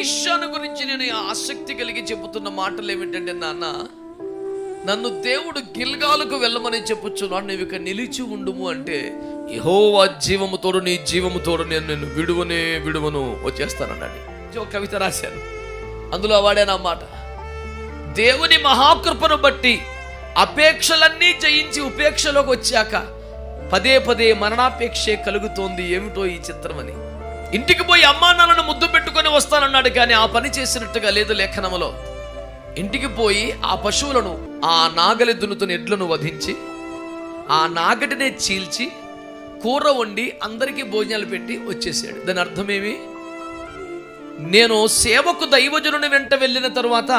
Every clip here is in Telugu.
ఎలీషాను గురించి నేను ఆసక్తి కలిగి చెబుతున్న మాటలు ఏమిటంటే, నాన్న నన్ను దేవుడు గిల్గాలుకు వెళ్ళమని చెప్పుచున్నాడు, నువ్వు ఇక నిలిచి ఉండుము అంటే, యెహోవా జీవముతోడు నీ జీవముతోడు నేను విడువను వచ్చేస్తానన్నాడు. ఒక కవిత రాశాను, అందులో వాడాను ఆ మాట. దేవుని మహాకృపను బట్టి అపేక్షలన్నీ జయించి ఉపేక్షలోకి వచ్చాక పదే పదే మరణాపేక్షే కలుగుతోంది, ఏమిటో ఈ చిత్రం అని. ఇంటికి పోయి అమ్మా నాన్నను ముద్దు పెట్టుకొని వస్తానన్నాడు, కానీ ఆ పని చేసినట్టుగా లేదు లేఖనములో. ఇంటికి పోయి ఆ పశువులను, ఆ నాగలి దున్నుతున్న ఎడ్లను వధించి ఆ నాగటినే చీల్చి కూర వండి అందరికీ భోజనాలు పెట్టి వచ్చేసాడు. దాని అర్థమేమి? నేను సేవకు దైవజనుని వెంట వెళ్ళిన తరువాత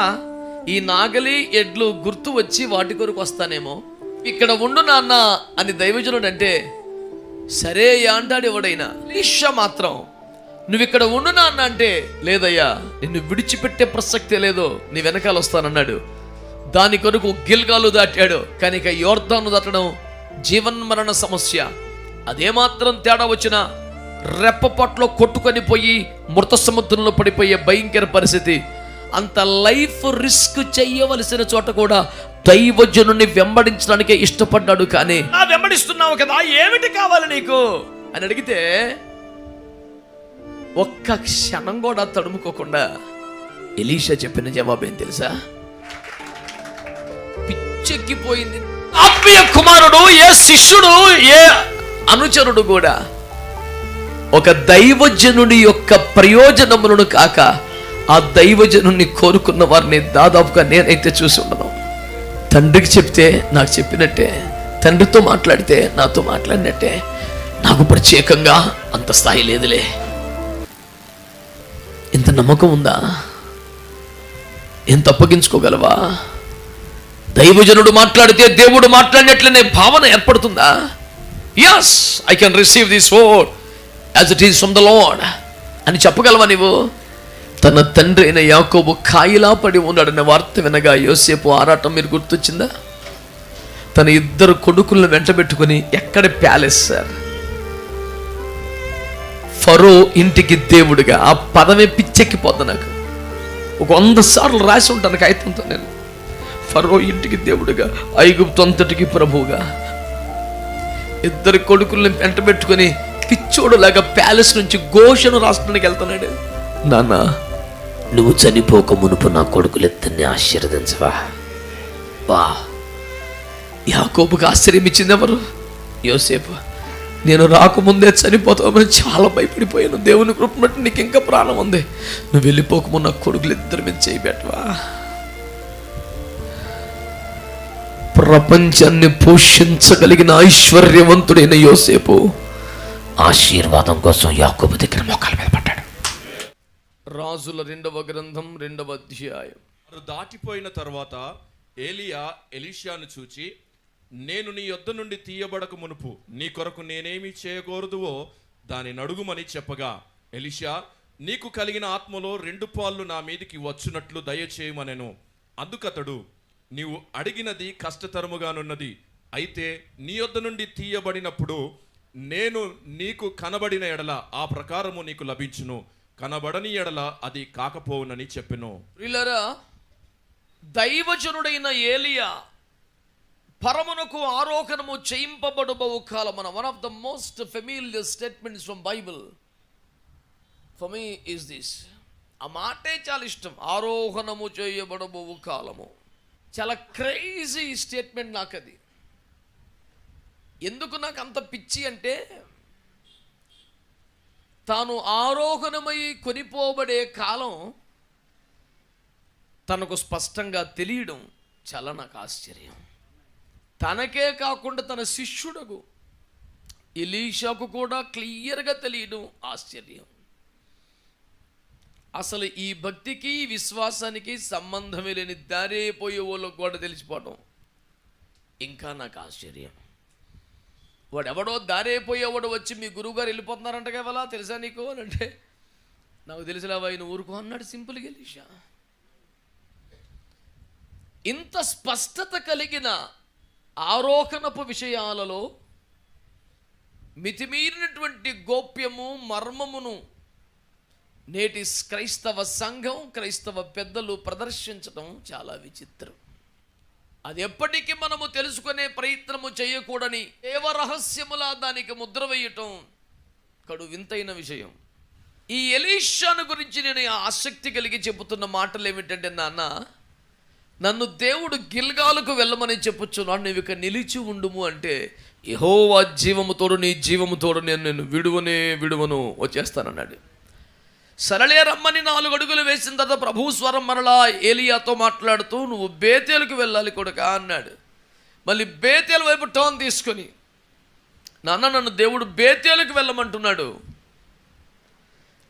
ఈ నాగలి ఎడ్లు గుర్తు వచ్చి వాటి కొరకు వస్తానేమో, ఇక్కడ ఉండు నాన్న అని దైవజనుడు అంటే సరే అంటాడు ఎవడైనా. ఎలీషా మాత్రం నువ్వు ఇక్కడ ఉండు నాన్న అంటే, లేదయ్యా నిన్ను విడిచిపెట్టే ప్రసక్తే లేదు, నీ వెనకాల వస్తానన్నాడు. దాని కొరకు గిల్గాలు దాటాడు. కానీ ఇక యోర్దాను దాటడం జీవన్మరణ సమస్య. అదేమాత్రం తేడా వచ్చినా రెప్పపట్లో కొట్టుకొని పోయి మృత సముద్రంలో పడిపోయే భయంకర పరిస్థితి. అంత లైఫ్ రిస్క్ చెయ్యవలసిన చోట కూడా దైవజనుని వెంబడించడానికే ఇష్టపడ్డాడు. కానీ వెంబడిస్తున్నావు కదా, ఏమిటి కావాలి నీకు అని అడిగితే ఒక్క క్షణం కూడా తడుముకోకుండా ఎలీషా చెప్పిన జవాబు ఏం తెలుసా? పిచ్చెక్కిపోయింది. ఆత్మీయ కుమారుడు, ఏ శిష్యుడు, ఏ అనుచరుడు కూడా ఒక దైవజనుడి యొక్క ప్రయోజనములను కాక ఆ దైవజనుని కోరుకున్న వారిని దాదాపుగా నేనైతే చూసి ఉండను. తండ్రికి చెప్తే నాకు చెప్పినట్టే, తండ్రితో మాట్లాడితే నాతో మాట్లాడినట్టే. నాకు ప్రత్యేకంగా అంత స్థాయి లేదులే. ఇంత నమ్మకం ఉందా? ఎంత అప్పగించుకోగలవా? దైవజనుడు మాట్లాడితే దేవుడు మాట్లాడినట్లనే భావన ఏర్పడుతుందా? yes, I can receive this word as it is from the Lord అని చెప్పగలవా నీవు? తన తండ్రి అయిన యాకోబు కాయిలా పడి ఉన్నాడన్న వార్త వినగా యోసేపు ఆరాటం మీరు గుర్తొచ్చిందా? తన ఇద్దరు కొడుకులను వెంటబెట్టుకుని ఎక్కడ ప్యాలెస్ సార్, ఫరో ఇంటికి దేవుడిగా. ఆ పదమే పిచ్చెక్కిపోద్ది నాకు. ఒక 100 సార్లు రాసి ఉంటాను కాగితంతో నేను. ఫరో ఇంటికి దేవుడిగా, ఐగుప్తు అంతటికి ప్రభువుగా. ఇద్దరు కొడుకుల్ని వెంటబెట్టుకుని పిచ్చోడులాగా ప్యాలెస్ నుంచి గోషను రాష్ట్రానికి వెళ్తున్నాడు. నాన్న, నువ్వు చనిపోక మునుపు నా కొడుకులిద్దరిని ఆశీర్వదించవా? వా. యాకోబుకి ఆశ్చర్యం ఇచ్చింది ఎవరు? యోసేపు. నేను రాకముందే చనిపోతామని చాలా భయపడిపోయాను. దేవుని కృపను బట్టి నీకు ఇంకా ప్రాణం ఉంది, నువ్వు వెళ్ళిపోకముందు నా కొడుకులిద్దరి మీద చేయబెట్టవా? ప్రపంచాన్ని పోషించగలిగిన ఐశ్వర్యవంతుడైన యోసేపు ఆశీర్వాదం కోసం యాకోబు దగ్గర మోకాల మీద పడ్డాడు. రాజుల 2వ గ్రంథం 2వ అధ్యాయం. దాటిపోయిన తర్వాత ఏలియా ఎలీషాను చూచి, నేను నీ యొద్ద నుండి తీయబడక మునుపు నీ కొరకు నేనేమి చేయకూడదువో దాని నడుగుమని చెప్పగా, ఎలీషా, నీకు కలిగిన ఆత్మలో 2 పాళ్ళు నా మీదికి వచ్చునట్లు దయచేయమనెను. అందుకతడు, నీవు అడిగినది కష్టతరముగానున్నది. అయితే నీ యొద్ద నుండి తీయబడినప్పుడు నేను నీకు కనబడిన ఎడల ఆ ప్రకారము నీకు లభించును, కనబడని ఎడల అది కాకపోవునని చెప్పెను. ప్రియులారా, దైవజనుడైన ఏలియా పరమునకు ఆరోహణము చేయింపబడబోవు కాలమున. One of the most familiar statements from Bible for me is this. ఆ మాటే చాలా ఇష్టం, ఆరోహణము చేయబడబోవు కాలము. చాలా క్రేజీ స్టేట్మెంట్ నాకు అది. ఎందుకు నాకు అంత పిచ్చి అంటే, తాను ఆరోహణమై కొనిపోబడే కాలం తనకు స్పష్టంగా తెలియడం చాలా నాకు ఆశ్చర్యం. తనకే కాకుండా తన శిష్యుడకు ఎలీషాకు కూడా క్లియర్గా తెలియడం ఆశ్చర్యం. అసలు ఈ భక్తికి విశ్వాసానికి సంబంధమే లేని దారిపోయే వాళ్ళకు కూడా తెలిసిపోవడం ఇంకా నాకు ఆశ్చర్యం. వాడెవడో దారైపోయేవాడు వచ్చి, మీ గురువుగారు వెళ్ళిపోతున్నారంట కదా, తెలుసా నీకు అని అంటే, నాకు తెలిసినవా ఆయన ఊరుకో అన్నాడు సింపుల్గా ఎలీషా. ఇంత స్పష్టత కలిగిన ఆరోహణపు విషయాలలో మితిమీరినటువంటి గోప్యము మర్మమును నేటి క్రైస్తవ సంఘం, క్రైస్తవ పెద్దలు ప్రదర్శించడం చాలా విచిత్రం. అది ఎప్పటికీ మనము తెలుసుకునే ప్రయత్నము చేయకూడని దేవ రహస్యములా దానికి ముద్ర వేయటం కడు వింతైన విషయం. ఈ ఎలీషాను గురించి నేను ఆసక్తి కలిగి చెబుతున్న మాటలు ఏమిటంటే, నాన్న, నన్ను దేవుడు గిల్గాలుకు వెళ్ళమని చెప్పుచున్నాడు, నీవు ఇక నిలిచి ఉండుము అంటే, యెహోవా జీవముతోడు నీ జీవముతోడు నేను విడువను వచ్చేస్తానన్నాడు. సరళే రమ్మని 4 అడుగులు వేసిన తర్వాత ప్రభు స్వరం మరలా ఏలియాతో మాట్లాడుతూ, నువ్వు బేతేలుకు వెళ్ళాలి కొడుకా అన్నాడు. మళ్ళీ బేతేలు వైపు టర్న్ తీసుకొని, నాన్న నన్ను దేవుడు బేతేలుకు వెళ్ళమంటున్నాడు,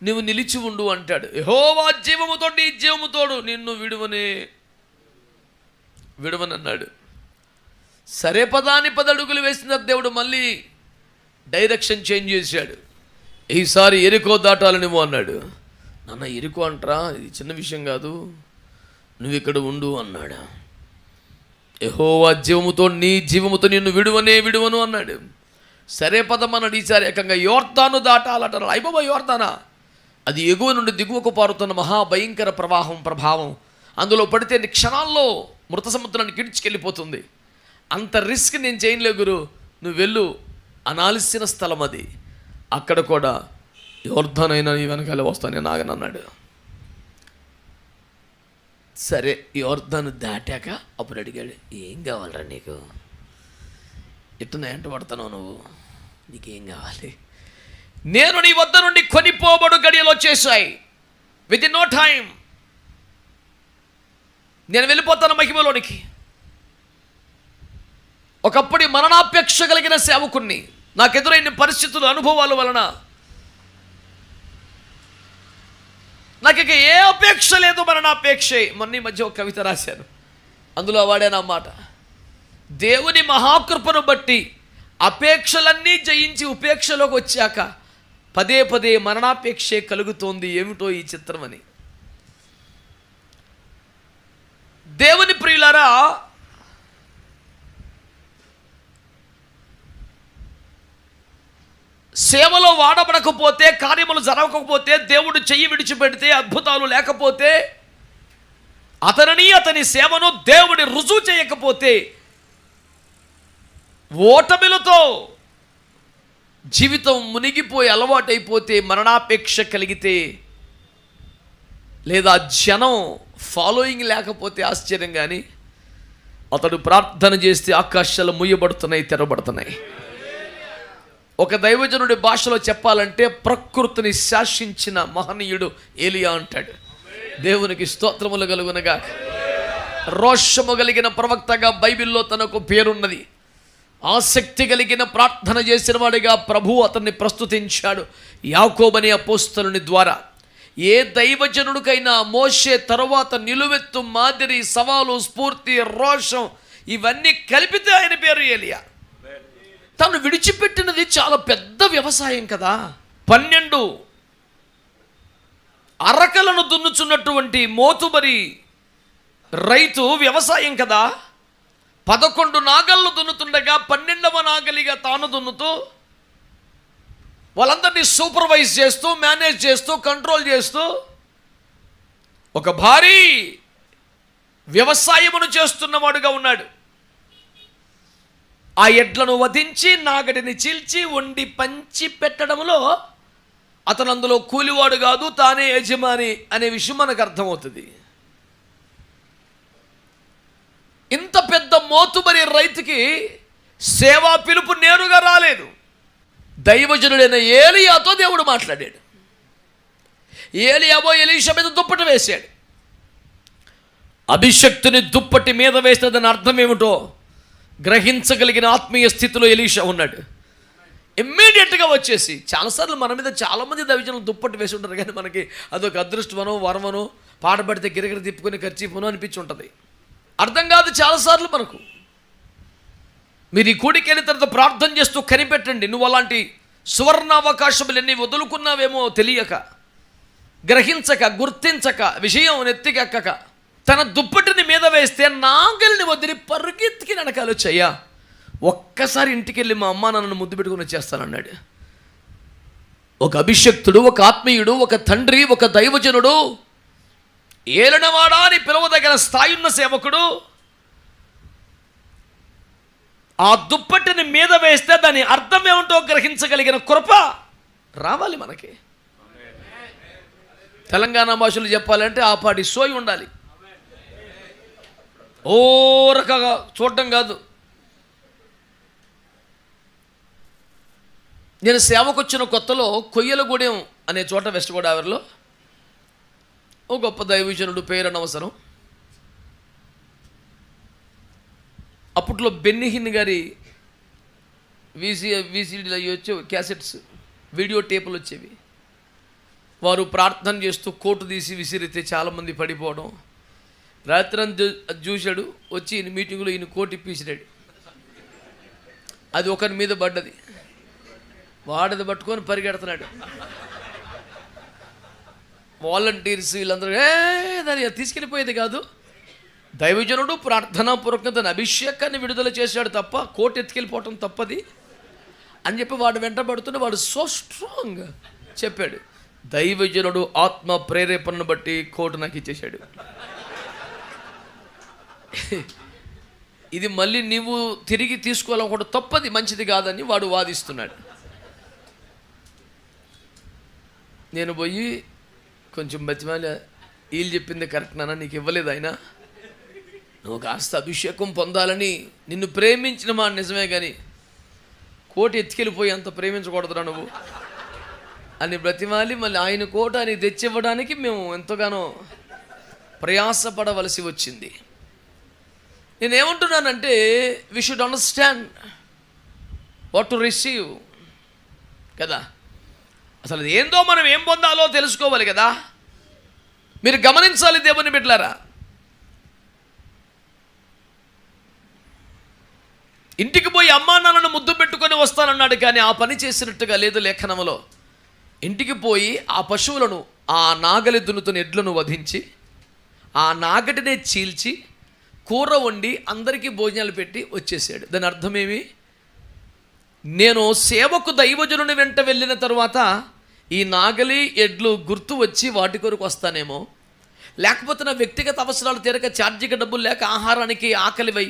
నువ్వు నిలిచి ఉండు అంటాడు. యెహోవా జీవముతో నీ జీవముతోడు నిన్ను విడువనన్నాడు. సరే పదాని 10 అడుగులు వేసిన దేవుడు మళ్ళీ డైరెక్షన్ చేంజ్ చేశాడు. ఈసారి ఎరికో దాటాలి నువ్వు అన్నాడు. నాన్న ఎరికో అంటారా, ఇది చిన్న విషయం కాదు, నువ్వు ఇక్కడ ఉండు అన్నాడు. యెహోవా జీవముతో నీ జీవముతో నిన్ను విడువను అన్నాడు. సరే పదమన్నాడు. ఈసారి ఏకంగా యోర్దాను దాటాలంటారు. అయిపోబా యోర్దానా, అది ఎగువ నుండి దిగువకు పారుతున్న మహాభయంకర ప్రభావం. అందులో పడితే క్షణాల్లో మృత సముద్రాన్ని గిడ్చుకెళ్ళిపోతుంది. అంత రిస్క్ నేను చేయలే గురు, నువ్వు వెళ్ళు అనాల్సిన స్థలం అది. అక్కడ కూడా యోర్దానైనా నీ వెనకాల వస్తాను నేను ఆగనన్నాడు. సరే యోర్దాను దాటాక అప్పుడు అడిగాడు, ఏం కావాలరా నీకు, ఎట్టున ఎంట పడతావు నువ్వు, నీకేం కావాలి? నేను నీ వద్ద నుండి కొనిపోబడు గడియలు వచ్చేసాయి, విత్ ఇన్ నో టైం నేను వెళ్ళిపోతాను మహిమలోనికి. ఒకప్పుడు మరణాపేక్ష కలిగిన సేవకుణ్ణి, నాకు ఎదురైన పరిస్థితులు, అనుభవాల వలన నాకు ఇక ఏ అపేక్ష లేదు, మరణాపేక్షే. మొన్న ఈ మధ్య ఒక కవిత రాశాను, అందులో వాడాను అన్నమాట. దేవుని మహాకృపను బట్టి అపేక్షలన్నీ జయించి ఉపేక్షలోకి వచ్చాక పదే మరణాపేక్షే కలుగుతోంది, ఏమిటో ఈ చిత్రం అని. దేవుని ప్రియులారా, సేవలో వాడబడకపోతే, కార్యములు జరగకపోతే, దేవుడు చెయ్యి విడిచిపెడితే, అద్భుతాలు లేకపోతే, అతని సేవను దేవుడి రుజువు చేయకపోతే, ఓటమిలతో జీవితం మునిగిపోయి అలవాటైపోతే, మరణాపేక్ష కలిగితే, లేదా జనం ఫాలోయింగ్ లేకపోతే ఆశ్చర్యం. కానీ అతడు ప్రార్థన చేస్తే ఆకాశాలు ముయ్యబడుతున్నాయి, తెరబడుతున్నాయి. ఒక దైవజనుడి భాషలో చెప్పాలంటే ప్రకృతిని శాసించిన మహనీయుడు ఏలియా అంటాడు. దేవునికి స్తోత్రములు కలుగునగా. రోషము కలిగిన ప్రవక్తగా బైబిల్లో తనకు పేరున్నది. ఆసక్తి కలిగిన ప్రార్థన చేసిన వాడిగా ప్రభువు అతన్ని ప్రస్తుతించాడు యాకోబని అపోస్తలుని ద్వారా. ఏ దైవజనుడికైనా మోషే తరువాత నిలువెత్తు మాదిరి, సవాలు, స్ఫూర్తి, రోషం ఇవన్నీ కలిపితే ఆయన పేరు ఏలియా. తను విడిచిపెట్టినది చాలా పెద్ద వ్యవసాయం కదా. 12 అరకలను దున్నుచున్నటువంటి మోతుబరి రైతు వ్యవసాయం కదా. 11 నాగళ్ళు దున్నుతుండగా 12వ నాగలిగా తాను దున్నుతూ వాళ్ళందరినీ సూపర్వైజ్ చేస్తూ, మేనేజ్ చేస్తూ, కంట్రోల్ చేస్తూ ఒక భారీ వ్యవసాయమును చేస్తున్నవాడుగా ఉన్నాడు. ఆ ఎడ్లను వధించి, నాగడిని చీల్చి, వండి పంచి పెట్టడంలో అతను అందులో కూలివాడు కాదు, తానే యజమాని అనే విషయం మనకు అర్థమవుతుంది. ఇంత పెద్ద మోతుబరి రైతుకి సేవా పిలుపు నేరుగా రాలేదు. దైవజనుడైన ఏలియాతో దేవుడు మాట్లాడాడు. ఏలియాబో ఎలీషా మీద దుప్పటి వేశాడు. అభిషక్తుని దుప్పటి మీద వేస్తే దాని అర్థం ఏమిటో గ్రహించగలిగిన ఆత్మీయ స్థితిలో ఎలీషా ఉన్నాడు. ఇమ్మీడియట్గా వచ్చేసి, చాలాసార్లు మన మీద చాలామంది దైవజనులు దుప్పటి వేసి ఉంటారు, కానీ మనకి అదొక అదృష్టమనో వరమనో, పాట పడితే గిరగిర తిప్పుకొని ఖర్చీపునో అనిపించి ఉంటుంది. అర్థం కాదు చాలాసార్లు మనకు. మీరు ఈ కూడికి వెళ్ళిన తర్వాత ప్రార్థన చేస్తూ కనిపెట్టండి, నువ్వు అలాంటి సువర్ణ అవకాశములు ఎన్ని వదులుకున్నావేమో తెలియక, గ్రహించక, గుర్తించక, విషయం నెత్తికెక్కక తన దుప్పటిని మీద వేస్తే నాగల్ని వదిలి పరుగెత్తికి వెనకాల వచ్చయ్యా, ఒక్కసారి ఇంటికి వెళ్ళి మా అమ్మ నన్ను ముద్దు పెట్టుకుని వచ్చేస్తానన్నాడు. ఒక అభిషక్తుడు, ఒక ఆత్మీయుడు, ఒక తండ్రి, ఒక దైవజనుడు, ఏలనవాడా అని పిలవదగిన స్థాయి ఉన్న సేవకుడు ఆ దుప్పటిని మీద వేస్తే దాని అర్థం ఏమిటో గ్రహించగలిగిన కృప రావాలి మనకి. తెలంగాణ భాషలు చెప్పాలంటే ఆ పాటి సోయి ఉండాలి. ఓ రకంగా చూడటం కాదు. నేను సేవకు వచ్చిన కొత్తలో కొయ్యలగూడెం అనే చోట వెస్ట్ గోదావరిలో ఓ గొప్ప దైవజనుడు పేరు అనవసరం. అప్పట్లో బెన్నిహిన్ గారి వీసీడీలు అవి వచ్చేవి, క్యాసెట్స్, వీడియో టేపులు వచ్చేవి. వారు ప్రార్థన చేస్తూ కోటు తీసి విసిరితే చాలామంది పడిపోవడం. రాత్రి చూశాడు, వచ్చి ఈయన మీటింగ్లో ఈయన కోటు ఇప్పిసిరాడు. అది ఒకరి మీద పడ్డది, వాడది పట్టుకొని పరిగెడుతున్నాడు. వాలంటీర్స్ వీళ్ళందరూ దాన్ని తీసుకెళ్ళిపోయేది కాదు. దైవజనుడు ప్రార్థనాపూర్వకంగా తన అభిషేకాన్ని విడుదల చేశాడు తప్ప కోటు ఎత్తుకెళ్ళిపోవటం తప్పది అని చెప్పి వాడు వెంటబడుతుంటే వాడు సో స్ట్రాంగ్ చెప్పాడు. దైవజనుడు ఆత్మ ప్రేరేపణను బట్టి కోటు నాకు ఇచ్చేశాడు. ఇది మళ్ళీ నీవు తిరిగి తీసుకోవాలనుకుంటే తప్పది, మంచిది కాదని వాడు వాదిస్తున్నాడు. నేను పోయి కొంచెం బతిమాల, వీళ్ళు చెప్పింది కరెక్ట్ నాన్న, నీకు ఇవ్వలేదు ఆయన, నువ్వు కాస్త అభిషేకం పొందాలని నిన్ను ప్రేమించిన మా నిజమే కానీ కోటి ఎత్తుకెళ్ళిపోయి అంత ప్రేమించకూడదురా నువ్వు అని బ్రతిమాలి మళ్ళీ ఆయన కోట అని తెచ్చివ్వడానికి మేము ఎంతగానో ప్రయాసపడవలసి వచ్చింది. నేనేమంటున్నానంటే we should understand what to receive కదా. అసలు ఏందో మనం ఏం పొందాలో తెలుసుకోవాలి కదా. మీరు గమనించాలి దేవుని బిడ్డలారా. ఇంటికి పోయి అమ్మా నాన్నను ముద్దు పెట్టుకొని వస్తానన్నాడు, కానీ ఆ పని చేసినట్టుగా లేదు లేఖనంలో. ఇంటికి పోయి ఆ పశువులను, ఆ నాగలి దున్నుతున్న ఎడ్లను వధించి ఆ నాగటినే చీల్చి కూర వండి అందరికీ భోజనాలు పెట్టి వచ్చేసాడు. దాని అర్థమేమి? నేను సేవకు దైవజనుని వెంట వెళ్ళిన తర్వాత ఈ నాగలి ఎడ్లు గుర్తు వచ్చి వాటి కొరకు వస్తానేమో, లేకపోతే నా వ్యక్తిగత అవసరాలు తీరక ఛార్జీకి డబ్బులు లేక ఆహారానికి ఆకలివై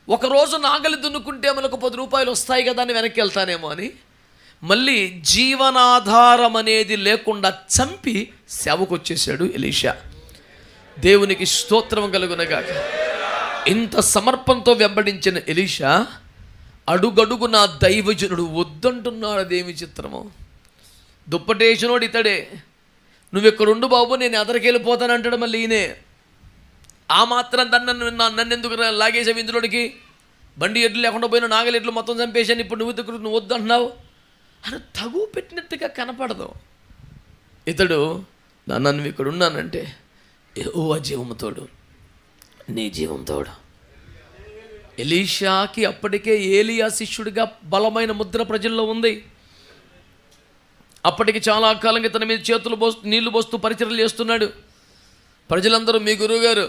ఒకరోజు నాగలి దున్నుకుంటే మనకు 10 రూపాయలు వస్తాయి కదా అని వెనక్కి వెళ్తానేమో అని మళ్ళీ జీవనాధారం అనేది లేకుండా చంపి సేవకు వచ్చేసాడు ఎలీషా. దేవునికి స్తోత్రం కలుగునగాక. ఇంత సమర్పణతో వెంబడించిన ఎలీషా అడుగడుగు నా దైవజనుడు వద్దంటున్నాడు. అదేమి చిత్రమో. దుప్పటేసినోడు ఇతడే, నువ్వు ఇక్కడ ఉండు బాబు, నేను ఎదరికి వెళ్ళిపోతానంటాడు మళ్ళీ ఈయనే. ఆ మాత్రం నన్ను ఎందుకు లాగేసావు ఇందులోనికి, బండి ఎడ్లు లేకుండా పోయిన నాగలి ఎడ్లు మొత్తం చంపేశాను, ఇప్పుడు నువ్వు వద్దు అంటున్నావు అని తగు పెట్టినట్టుగా కనపడదు. ఇతడు నన్ను ఇక్కడ ఉన్నానంటే యెహోవా జీవముతోడు, నీ జీవంతోడు. ఎలీషాకి అప్పటికే ఏలియా శిష్యుడిగా బలమైన ముద్ర ప్రజల్లో ఉంది. అప్పటికి చాలా కాలంగా తన మీద చేతులు నీళ్లు పోస్తూ పరిచర్యలు చేస్తున్నాడు. ప్రజలందరూ మీ గురువుగారు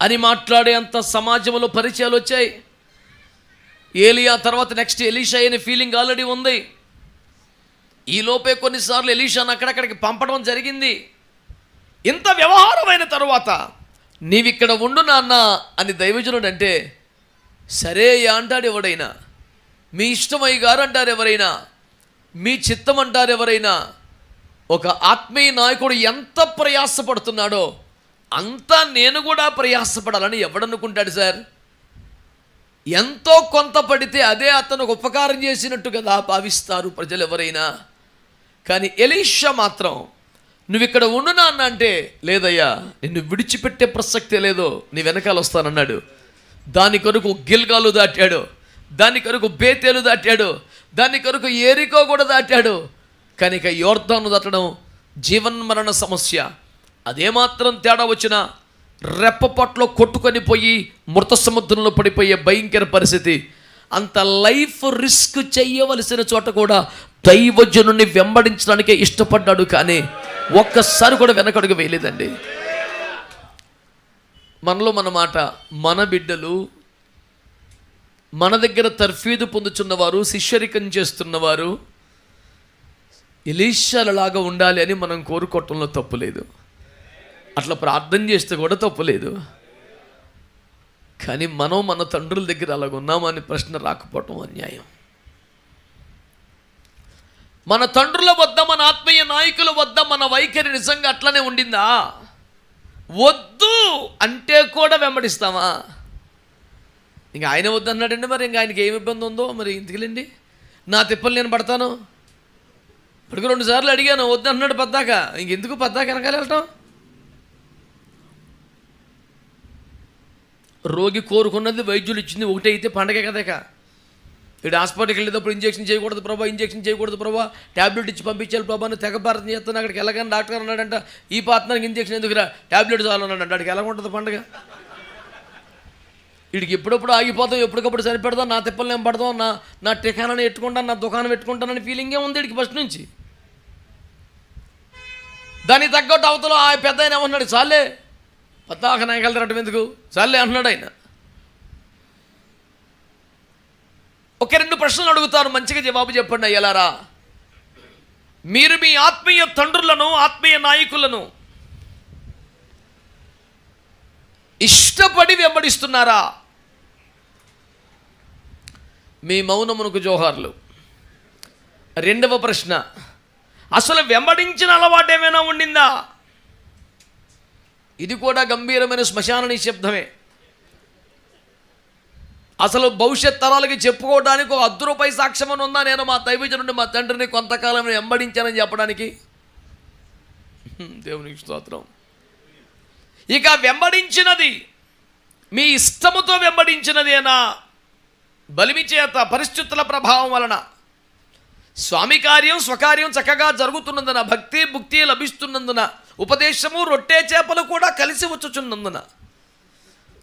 అని మాట్లాడే అంత సమాజంలో పరిచయాలు వచ్చాయి. ఏలియా తర్వాత నెక్స్ట్ ఎలీషా అనే ఫీలింగ్ ఆల్రెడీ ఉంది. ఈ లోపే కొన్నిసార్లు ఎలీషాను అక్కడక్కడికి పంపడం జరిగింది. ఇంత వ్యవహారమైన తరువాత నీవిక్కడ ఉండు నాన్న అని దైవజనుడు అంటే సరే అంటాడు ఎవడైనా, మీ ఇష్టమై గారు అంటారు ఎవరైనా, మీ చిత్తం అంటారు ఎవరైనా. ఒక ఆత్మీయ నాయకుడు ఎంత ప్రయాసపడుతున్నాడో అంతా నేను కూడా ప్రయాసపడాలని ఎవడనుకుంటాడు సార్? ఎంతో కొంత పడితే అదే అతను ఉపకారం చేసినట్టు కదా భావిస్తారు ప్రజలు ఎవరైనా. కానీ ఎలీషా మాత్రం నువ్వు ఇక్కడ ఉండు నాన్న అంటే లేదయ్యా, నిన్ను విడిచిపెట్టే ప్రసక్తే లేదో, నీ వెనకాల వస్తానన్నాడు. దాని కొరకు గిల్గాలు దాటాడు, దాని కొరకు బేతేలు దాటాడు, దాని కొరకు ఏరికో కూడా దాటాడు. కనుక యోర్దాను దాటడం జీవన్మరణ సమస్య. అదేమాత్రం తేడా వచ్చినా రెప్పపట్లో కొట్టుకొని పోయి మృత సముద్రంలో పడిపోయే భయంకర పరిస్థితి. అంత లైఫ్ రిస్క్ చేయవలసిన చోట కూడా దైవజనుని వెంబడించడానికే ఇష్టపడ్డాడు, కానీ ఒక్కసారి కూడా వెనకడుగు వేయలేదండి. మనలో మన మాట, మన బిడ్డలు, మన దగ్గర తర్ఫీదు పొందుతున్నవారు, శిష్యరికం చేస్తున్నవారు ఎలీషాలలాగా ఉండాలి అని మనం కోరుకోవటంలో తప్పు లేదు, అట్లా ప్రార్థన చేస్తే కూడా తప్పు లేదు. కానీ మనం మన తండ్రుల దగ్గర అలాగ ఉన్నామని ప్రశ్న రాకపోవటం అన్యాయం. మన తండ్రుల వద్ద, మన ఆత్మీయ నాయకుల వద్ద మన వైఖరి నిజంగా అట్లనే ఉండిందా? వద్దు అంటే కూడా వెంబడిస్తామా? ఇంక ఆయన వద్దు అన్నాడండి, మరి ఇంకా ఆయనకి ఏమి ఇబ్బంది ఉందో మరి ఇంతకెళ్ళండి. నా తిప్పలు నేను పడతాను. ఇప్పటికి 2 సార్లు అడిగాను, వద్దు అన్నాడు పద్దాక. ఇంకెందుకు పద్దాక వెనకాల వెళ్ళటం? రోగి కోరుకున్నది వైద్యులు ఇచ్చింది ఒకటే అయితే పండగే కదేక. ఇటు హాస్పిటల్కి వెళ్ళేటప్పుడు ఇంజెక్షన్ చేయకూడదు ప్రభా, ఇంజెక్షన్ చేయకూడదు ప్రభా, ట్యాబ్లెట్ ఇచ్చి పంపించాలి ప్రభా అని తెగ భారతం చేస్తాను. అక్కడికి వెళ్ళగానే డాక్టర్ అన్నాడంట, ఈ పాత్రకి ఇంజెక్షన్ ఎందుకురా, ట్యాబ్లెట్ చాలు అన్నాడంట. అక్కడికి ఎలా ఉంటుంది పండగ? వీడికి ఎప్పుడప్పుడు ఆగిపోతాం, ఎప్పటికప్పుడు సరిపెడతాం, నా తిప్పలు నేను పడతాం, నా టికాణాన్ని ఎట్టుకుంటాను, నా దుకాణం పెట్టుకుంటానని ఫీలింగే ఉంది వీడికి ఫస్ట్ నుంచి. దానికి తగ్గట్టు అవతల ఆ పెద్ద ఆయన ఏమన్నాడు, చాలే పద్దాక నాయకులు ఎందుకు చాలే అంటున్నాడు ఆయన. ఒక 2 ప్రశ్నలు అడుగుతాను, మంచిగా జవాబు చెప్పండి అయ్యలారా. మీరు మీ ఆత్మీయ తండ్రులను, ఆత్మీయ నాయకులను ఇష్టపడి వెంబడిస్తున్నారా? మీ మౌనమునకు జోహార్లు. 2వ ప్రశ్న, అసలు వెంబడించిన అలవాటు ఏమైనా ఉండిందా? ఇది కూడా గంభీరమైన శ్మశాన నిశ్శబ్దమే. అసలు భవిష్యత్ తరాలకి చెప్పుకోవడానికి ఒక ₹10 సాక్ష్యం అని ఉందా? నేను మా దైవజనుడిని, మా తండ్రిని కొంతకాలం వెంబడించానని చెప్పడానికి. దేవునికి స్తోత్రం. ఇక వెంబడించినది మీ ఇష్టముతో వెంబడించినదేనా? బలిమి చేత, పరిస్థితుల ప్రభావం వలన, స్వామి కార్యం స్వకార్యం చక్కగా జరుగుతున్నందున, భక్తి భుక్తి లభిస్తున్నందున, ఉపదేశము రొట్టె చేపలు కూడా కలిసి వచ్చుచున్నందున,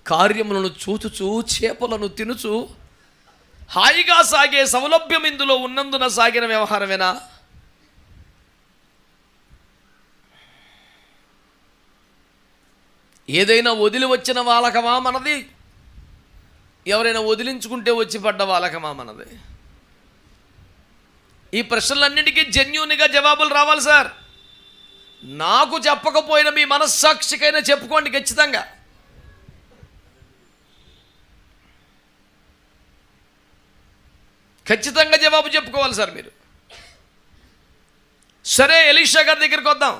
కార్యములను చూచుచూ చేపలను తినుచు హాయిగా సాగే సౌలభ్యం ఇందులో ఉన్నందున సాగిన వ్యవహారమేనా? ఏదైనా వదిలి వచ్చిన వాలకమా మనది? ఎవరైనా వదిలించుకుంటే వచ్చి పడ్డ వాలకమా మనది? ఈ ప్రశ్నలన్నింటికీ జెన్యూన్గా జవాబులు రావాలి సార్. నాకు చెప్పకపోయినా మీ మనస్సాక్షికైనా చెప్పుకోండి ఖచ్చితంగా. ఖచ్చితంగా జవాబు చెప్పుకోవాలి సార్ మీరు. సరే, ఎలీషా గారి దగ్గరికి వద్దాం.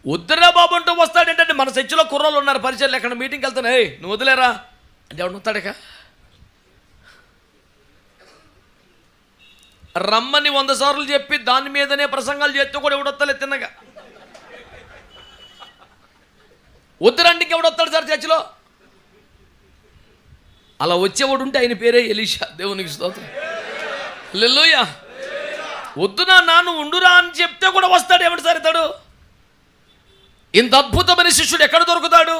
వద్దురా బాబు అంటూ వస్తాడేంటంటే, మన చర్చిలో కుర్రోళ్ళు ఉన్నారు, పరిచయాలు ఎక్కడ మీటింగ్కి వెళ్తాను, నువ్వు వదిలేరా అంటే ఎవడు వస్తాడక? రమ్మని 100 సార్లు చెప్పి దాని మీదనే ప్రసంగాలు చేస్తూ కూడా ఎవడొస్తాలే తిన్నగా. వద్దురంటే ఇంకెవడొస్తాడు సార్ చర్చిలో? అలా వచ్చేవాడు ఉంటే ఆయన పేరే ఎలీషా. దేవునికి స్తోత్రం. హల్లెలూయా. వద్దు నాన్న ఉండురా అని చెప్తే కూడా వస్తాడు. ఏమిటి సార్ ఇతడు? ఇంత అద్భుతమైన శిష్యుడు ఎక్కడ దొరుకుతాడు?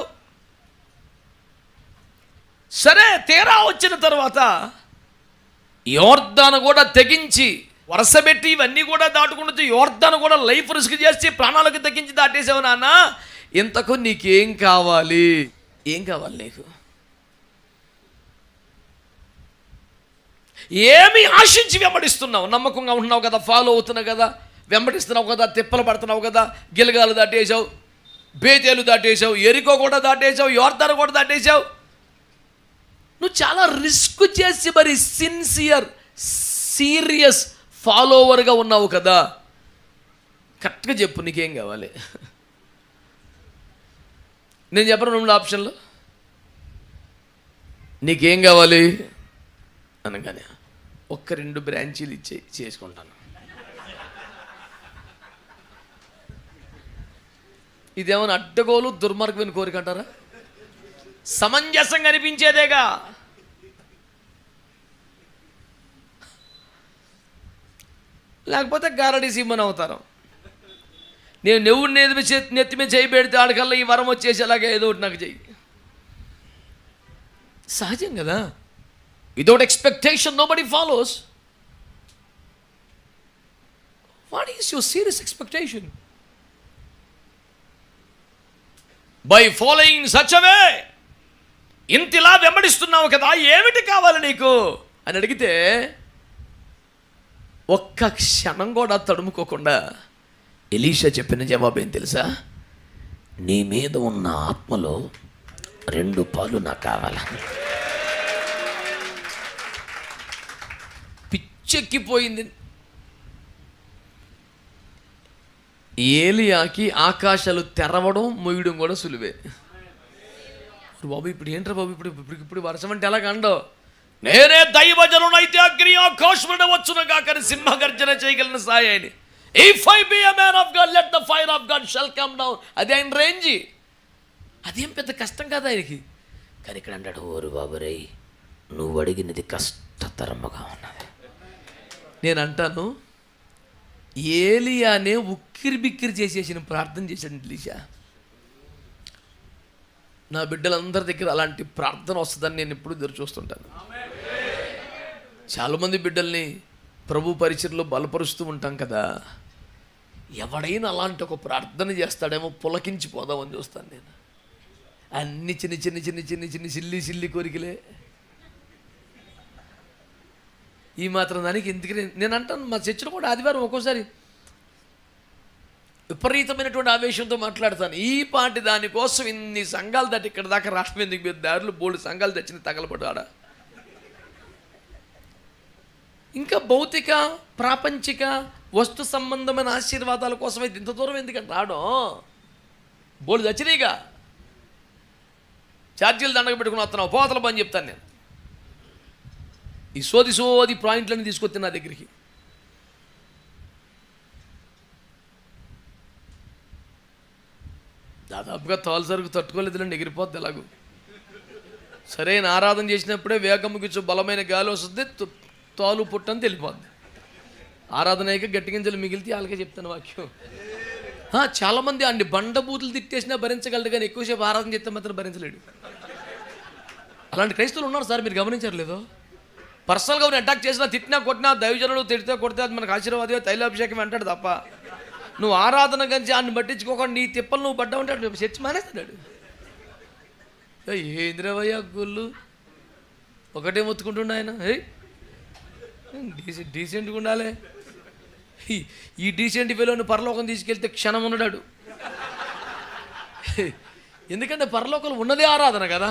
సరే, తీరా వచ్చిన తర్వాత యోర్దాను కూడా తెగించి వరసబెట్టి ఇవన్నీ కూడా దాటుకుంటూ యోర్దాను కూడా లైఫ్ రిస్క్ చేసి ప్రాణాలకు తెగించి దాటేసావు నాన్న. ఇంతకు నీకేం కావాలి? ఏం కావాలి నీకు? ఏమి ఆశించి వెంబడిస్తున్నావు? నమ్మకంగా ఉంటున్నావు కదా, ఫాలో అవుతున్నావు కదా, వెంబడిస్తున్నావు కదా, తిప్పలు పడుతున్నావు కదా, గిలగాలు దాటేసావు, బేతేలు దాటేసావు, ఎరికో కూడా దాటేసావు, యోర్దాను కూడా దాటేసావు. నువ్వు చాలా రిస్క్ చేసి మరి సీరియస్ ఫాలోవర్గా ఉన్నావు కదా. కరెక్ట్గా చెప్పు, నీకేం కావాలి? నేను చెప్పను 2 ఆప్షన్లు. నీకేం కావాలి అనగానే 1-2 బ్రాంచీలు చేసుకుంటాను. ఇదేమన్నా అడ్డగోలు దుర్మార్గమైన కోరిక అంటారా? సమంజసంగా అనిపించేదేగా. లేకపోతే గారడీ సింహన్ అవుతారు. నేను నువ్వు నెత్తి మీద చేయి పెడితే ఆడికల్లా ఈ వరం వచ్చేసేలాగా ఏదో ఒకటి నాకు చెయ్యి. సహజం కదా. Without expectation nobody follows. What is your serious expectation? By following such away. ఇంతలా వెంబడిస్తున్నావు కదా, ఏమిటి కావాలి నీకు అని అడిగితే ఒక్క క్షణం కూడా తడుముకోకుండా ఎలీషా చెప్పిన జవాబు ఏం తెలుసా? నీ మీద ఉన్న ఆత్మలో 2 పాలు నాకు కావాలా. పిచ్చెక్కిపోయింది. ఏలియాకి ఆకాశాలు తెరవడం మొయ్యడం కూడా సులువే. బాబు ఇప్పుడు ఏంట్రా బాబు, ఇప్పుడు వర్షం అంటే ఎలాగ అండవు? నేనే దైవజనునైతే అగ్ని ఆకాశం వచ్చును కాకని సింహగర్జన చేయగలిగిన సాయాన్ని. If I be a man of God, let the fire of God shall come down. అది ఆయన రేంజి. అదేం పెద్ద కష్టం కాదు ఆయనకి. కానీ ఇక్కడ అంటాడు, ఓరు బాబురే నువ్వు అడిగినది కష్టతరముగా ఉన్నది. నేను అంటాను, ఏలియానే ఉక్కిరి బిక్కిరి చేసేసిన ప్రార్థన చేశాడు ఎలీషా. నా బిడ్డలందరి దగ్గర అలాంటి ప్రార్థన వస్తుందని నేను ఎప్పుడు ఎదురు చూస్తుంటాను. చాలామంది బిడ్డల్ని ప్రభు పరిచర్లో బలపరుస్తూ ఉంటాం కదా, ఎవడైనా అలాంటి ఒక ప్రార్థన చేస్తాడేమో పులకించిపోదామని చూస్తాను నేను. అన్ని చిన్న చిన్న చిన్న చిన్న చిన్న సిల్లి కోరికలే. ఈ మాత్రం దానికి ఎందుకు నేను అంటాను, మా చర్చలో కూడా ఆదివారం ఒక్కోసారి విపరీతమైనటువంటి ఆవేశంతో మాట్లాడతాను. ఈ పాటి దానికోసం ఇన్ని సంఘాలు దాటి ఇక్కడ దాకా రాష్ట్రం ఎందుకు మీరు దారిలో బోల్డ్ సంఘాలు తెచ్చిన తగలబడ్డాడ. ఇంకా భౌతిక ప్రాపంచిక వస్తు సంబంధమైన ఆశీర్వాదాల కోసం అయితే ఇంత దూరం ఎందుకంటే రావడం. బోల్డ్ తెచ్చినాయిగా, ఛార్జీలు దండగ పెట్టుకుని వస్తున్నావు, పోతల పని చెప్తాను నేను. ఈ సోది పాయింట్లన్నీ తీసుకొచ్చి నా దగ్గరికి. దాదాపుగా తోలు సరుకు తట్టుకోలేదులేండి, ఎగిరిపోద్ది ఎలాగూ. సరైన ఆరాధన చేసినప్పుడే వేగముకి బలమైన గాలి వస్తుంది, తోలు పుట్టని తెలిపోద్ది. ఆరాధన అయ్యాక గట్టి గింజలు మిగిలితే వాళ్ళకే చెప్తాను వాక్యం. చాలామంది అన్ని బండబూతులు తిట్టేసినా భరించగలడు, కానీ ఎక్కువసేపు ఆరాధన చేస్తే మాత్రం భరించలేడు. అలాంటి క్రైస్తవులు ఉన్నారు సార్, మీరు గమనించట్లేదు? పర్సనల్గా అటాక్ చేసినా, తిట్టినా కొట్టినా, దైవజనులు తిడితే కొడితే అది మనకు ఆశీర్వాదమే, తైలాభిషేకం అంటాడు తప్ప నువ్వు ఆరాధన గంచి ఆయన పట్టించుకోకుండా నీ తిప్పలు నువ్వు పడ్డా ఉంటాడు, చర్చి మానేస్తాడు. ఏంద్రవయ్యా గుళ్ళు ఒకటే మొత్తుకుంటుండే ఆయన. డీసెంట్గా ఉండాలి. ఈ డీసెంట్ వేలోని పరలోకం తీసుకెళ్తే క్షణం ఉన్నాడు. ఎందుకంటే పరలోకంలో ఉన్నదే ఆరాధన కదా,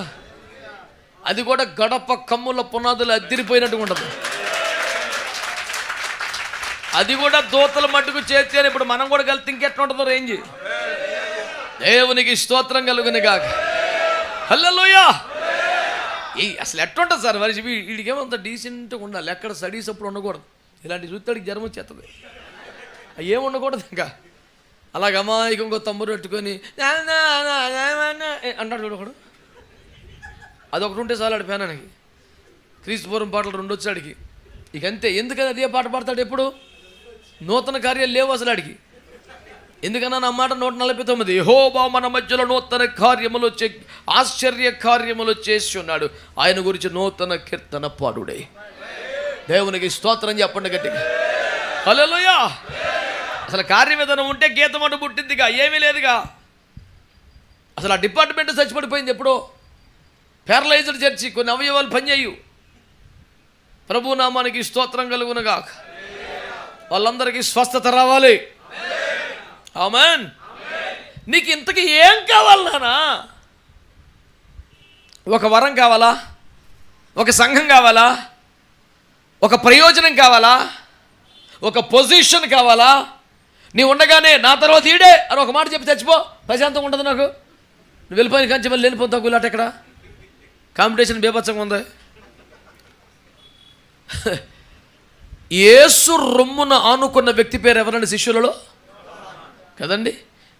అది కూడా గడప కమ్ముల పునాదులు అద్దిరిపోయినట్టుగా ఉంటుంది. అది కూడా దూతల మట్టుకు చేస్తే ఇప్పుడు మనం కూడా కలిసి ఇంకెట్లా ఉంటుందో రేంజ్. దేవునికి స్తోత్రం కలుగును గాక. హల్లెలూయా. అసలు ఎట్లుంటుంది సార్ మనిషి? వీడికేమంత డీసెంట్గా ఉండాలి, ఎక్కడ స్టడీస్ అప్పుడు ఉండకూడదు. ఇలాంటి చూస్తాడికి జ్వరం వచ్చేస్తుంది, ఏం ఉండకూడదు. ఇంకా అలాగ అమాయకం ఇంకో తమ్ముడు పెట్టుకొని అంటాడు చూడకూడదు. అదొకటి ఉంటే చాలు ఆడి పేనానికి. క్రీస్తుపురం పాటలు 2 వచ్చాడికి ఇక అంతే. ఎందుకని అదే పాట పాడతాడు ఎప్పుడు? నూతన కార్యాలు లేవు అసలు ఆడికి. ఎందుకన్నా నా మాట 149, యెహోవా మన మధ్యలో నూతన కార్యములు ఆశ్చర్య కార్యములు చేసి ఉన్నాడు, ఆయన గురించి నూతన కీర్తన పాడుడే. దేవునికి స్తోత్రం చెప్పండి గట్టిగా. హల్లెలూయా. అసలు కార్యవిధానం ఉంటే గీతం అంటూ పుట్టిందిగా, ఏమీ లేదుగా. అసలు ఆ డిపార్ట్మెంట్ చచ్చిపడిపోయింది ఎప్పుడో. ప్యారలైజ్డ్ చర్చి, కొన్ని అవయవాలు పనిచేయు. ప్రభు నామానికి స్తోత్రం కలుగునుగా. వాళ్ళందరికీ స్వస్థత రావాలి. ఆమేన్. నీకు ఇంతకీ ఏం కావాలి నాన్న? ఒక వరం కావాలా? ఒక సంఘం కావాలా? ఒక ప్రయోజనం కావాలా? ఒక పొజిషన్ కావాలా? నీ ఉండగానే నా తర్వాత ఈడే అని ఒక మాట చెప్పి చచ్చిపో, ప్రశాంతంగా ఉంటుంది నాకు. నువ్వు వెళ్ళిపోయిన కంచి మళ్ళీ వెళ్ళిపోతావు గులాట. ఎక్కడ కాంపిటీషన్ బీభత్సంగా ఉంది. యేసు రొమ్మున ఆనుకున్న వ్యక్తి పేరు ఎవరండి శిష్యులలో? కదండి.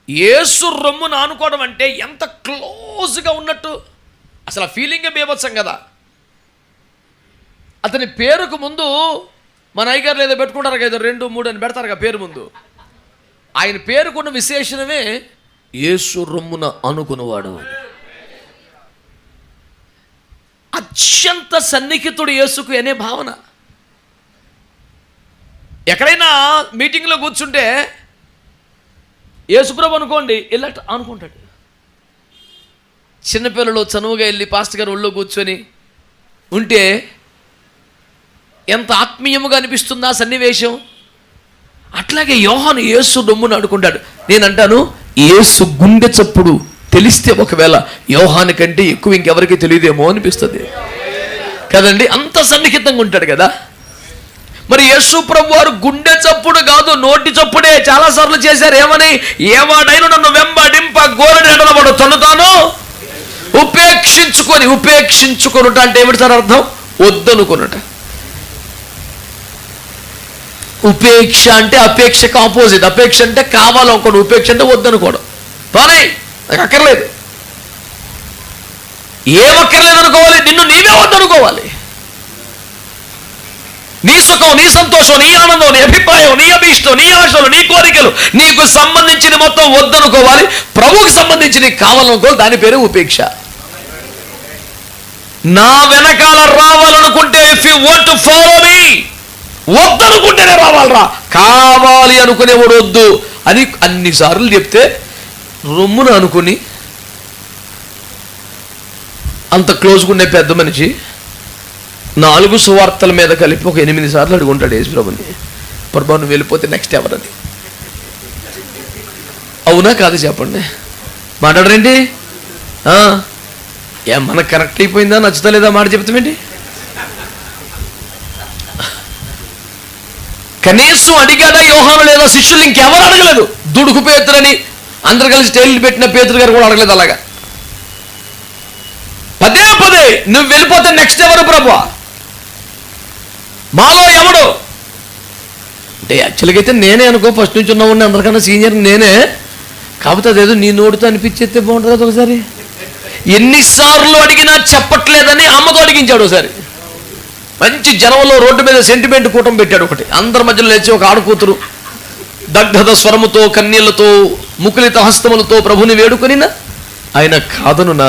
యేసు రొమ్మున ఆనుకోవడం అంటే ఎంత క్లోజ్గా ఉన్నట్టు. అసలు ఆ ఫీలింగే బీభత్సం కదా. అతని పేరుకు ముందు మన అయ్యగారు ఏదో పెట్టుకుంటారు కదా, 2, 3 అని పెడతారు కదా పేరు ముందు. ఆయన పేరుకున్న విశేషణమే యేసు రొమ్మున ఆనుకున్నవాడు. అత్యంత సన్నిహితుడు యేసుకు అనే భావన. ఎక్కడైనా మీటింగ్లో కూర్చుంటే యేసుప్రభు అనుకోండి, ఇల్లట అనుకుంటాడు. చిన్నపిల్లలు చనువుగా వెళ్ళి పాస్టర్ గారు ఒళ్ళో కూర్చొని ఉంటే ఎంత ఆత్మీయముగా అనిపిస్తుందా సన్నివేశం. అట్లాగే యోహాను యేసు రొమ్మును ఆడుకుంటాడు. నేనంటాను, యేసు గుండె చప్పుడు తెలిస్తే ఒకవేళ యోహాను కంటే ఎక్కువ ఇంకెవరికి తెలియదేమో అనిపిస్తుంది కదండి. అంత సన్నిహితంగా ఉంటాడు కదా. మరి యేసు ప్రభు వారు గుండె చప్పుడు కాదు, నోటి చప్పుడే చాలాసార్లు చేశారు. ఏమని? ఏవాడైనా నన్ను వెంబడింప గోరడి ఎడలబడు తనుతాను ఉపేక్షించుకొనుట అంటే ఏమిటి సార్ అర్థం? వద్దనుకొనుట. ఉపేక్ష అంటే అపేక్షకు ఆపోజిట్. అపేక్ష అంటే కావాలనుకోండి, ఉపేక్ష అంటే వద్దనుకోవడం. పోనీ నాకు అక్కర్లేదు, ఏమక్కర్లేదు అనుకోవాలి, నిన్ను నీవే వద్దనుకోవాలి. నీ సుఖం, నీ సంతోషం, నీ ఆనందం, నీ అభిప్రాయం, నీ అభీష్టం, నీ ఆశలు, నీ కోరికలు, నీకు సంబంధించిన మొత్తం వద్దనుకోవాలి. ప్రభువుకి సంబంధించి నీకు కావాలనుకోవాలి. దాని పేరు ఉపేక్ష. నా వెనకాల రావాలనుకుంటే, if you want to follow me, వద్దనుకుంటేనే రావాలరా, కావాలి అనుకునేవాడు వద్దు అని అన్నిసార్లు చెప్తే రొమ్మును అనుకుని అంత క్లోజ్గా ఉండే పెద్ద మనిషి 4 సువార్తల మీద కలిపి ఒక 8 సార్లు అడుగుంటాడు యేసుప్రభుని, ప్రభు నువ్వు వెళ్ళిపోతే నెక్స్ట్ ఎవరని. అవునా కాదు చెప్పండి, మాట్లాడరేంటి? మనకు కరెక్ట్ అయిపోయిందా, నచ్చుతలేదా మాట చెప్తామేంటి? కనీసం అడిగాడా యోహాను లేదా శిష్యులు? ఇంకెవరు అడగలేదు. దుడుకు పేతురని అందరు కలిసి టైర్లు పెట్టిన పేతురు గారు కూడా అడగలేదు. అలాగా పదే నువ్వు వెళ్ళిపోతే నెక్స్ట్ ఎవరు ప్రభువా, మాలో ఎవడు అంటే? యాక్చువల్గా అయితే నేనే అనుకో, ఫస్ట్ నుంచి ఉన్నవాడిని, అందరికన్నా సీనియర్ నేనే. కాకపోతే అదేదో నీ నోటితో అనిపించేస్తే బాగుంటుంది కదా. ఒకసారి ఎన్నిసార్లు అడిగినా చెప్పట్లేదని అమ్మతో అడిగించాడు. ఒకసారి మంచి జనంలో రోడ్డు మీద సెంటిమెంట్ కూటం పెట్టాడు ఒకటి. అందరి మధ్యలో లేచి ఒక ఆడకూతురు దగ్ధత స్వరముతో, కన్నీళ్లతో, ముకులిత హస్తములతో ప్రభుని వేడుకొనినా ఆయన కాదనునా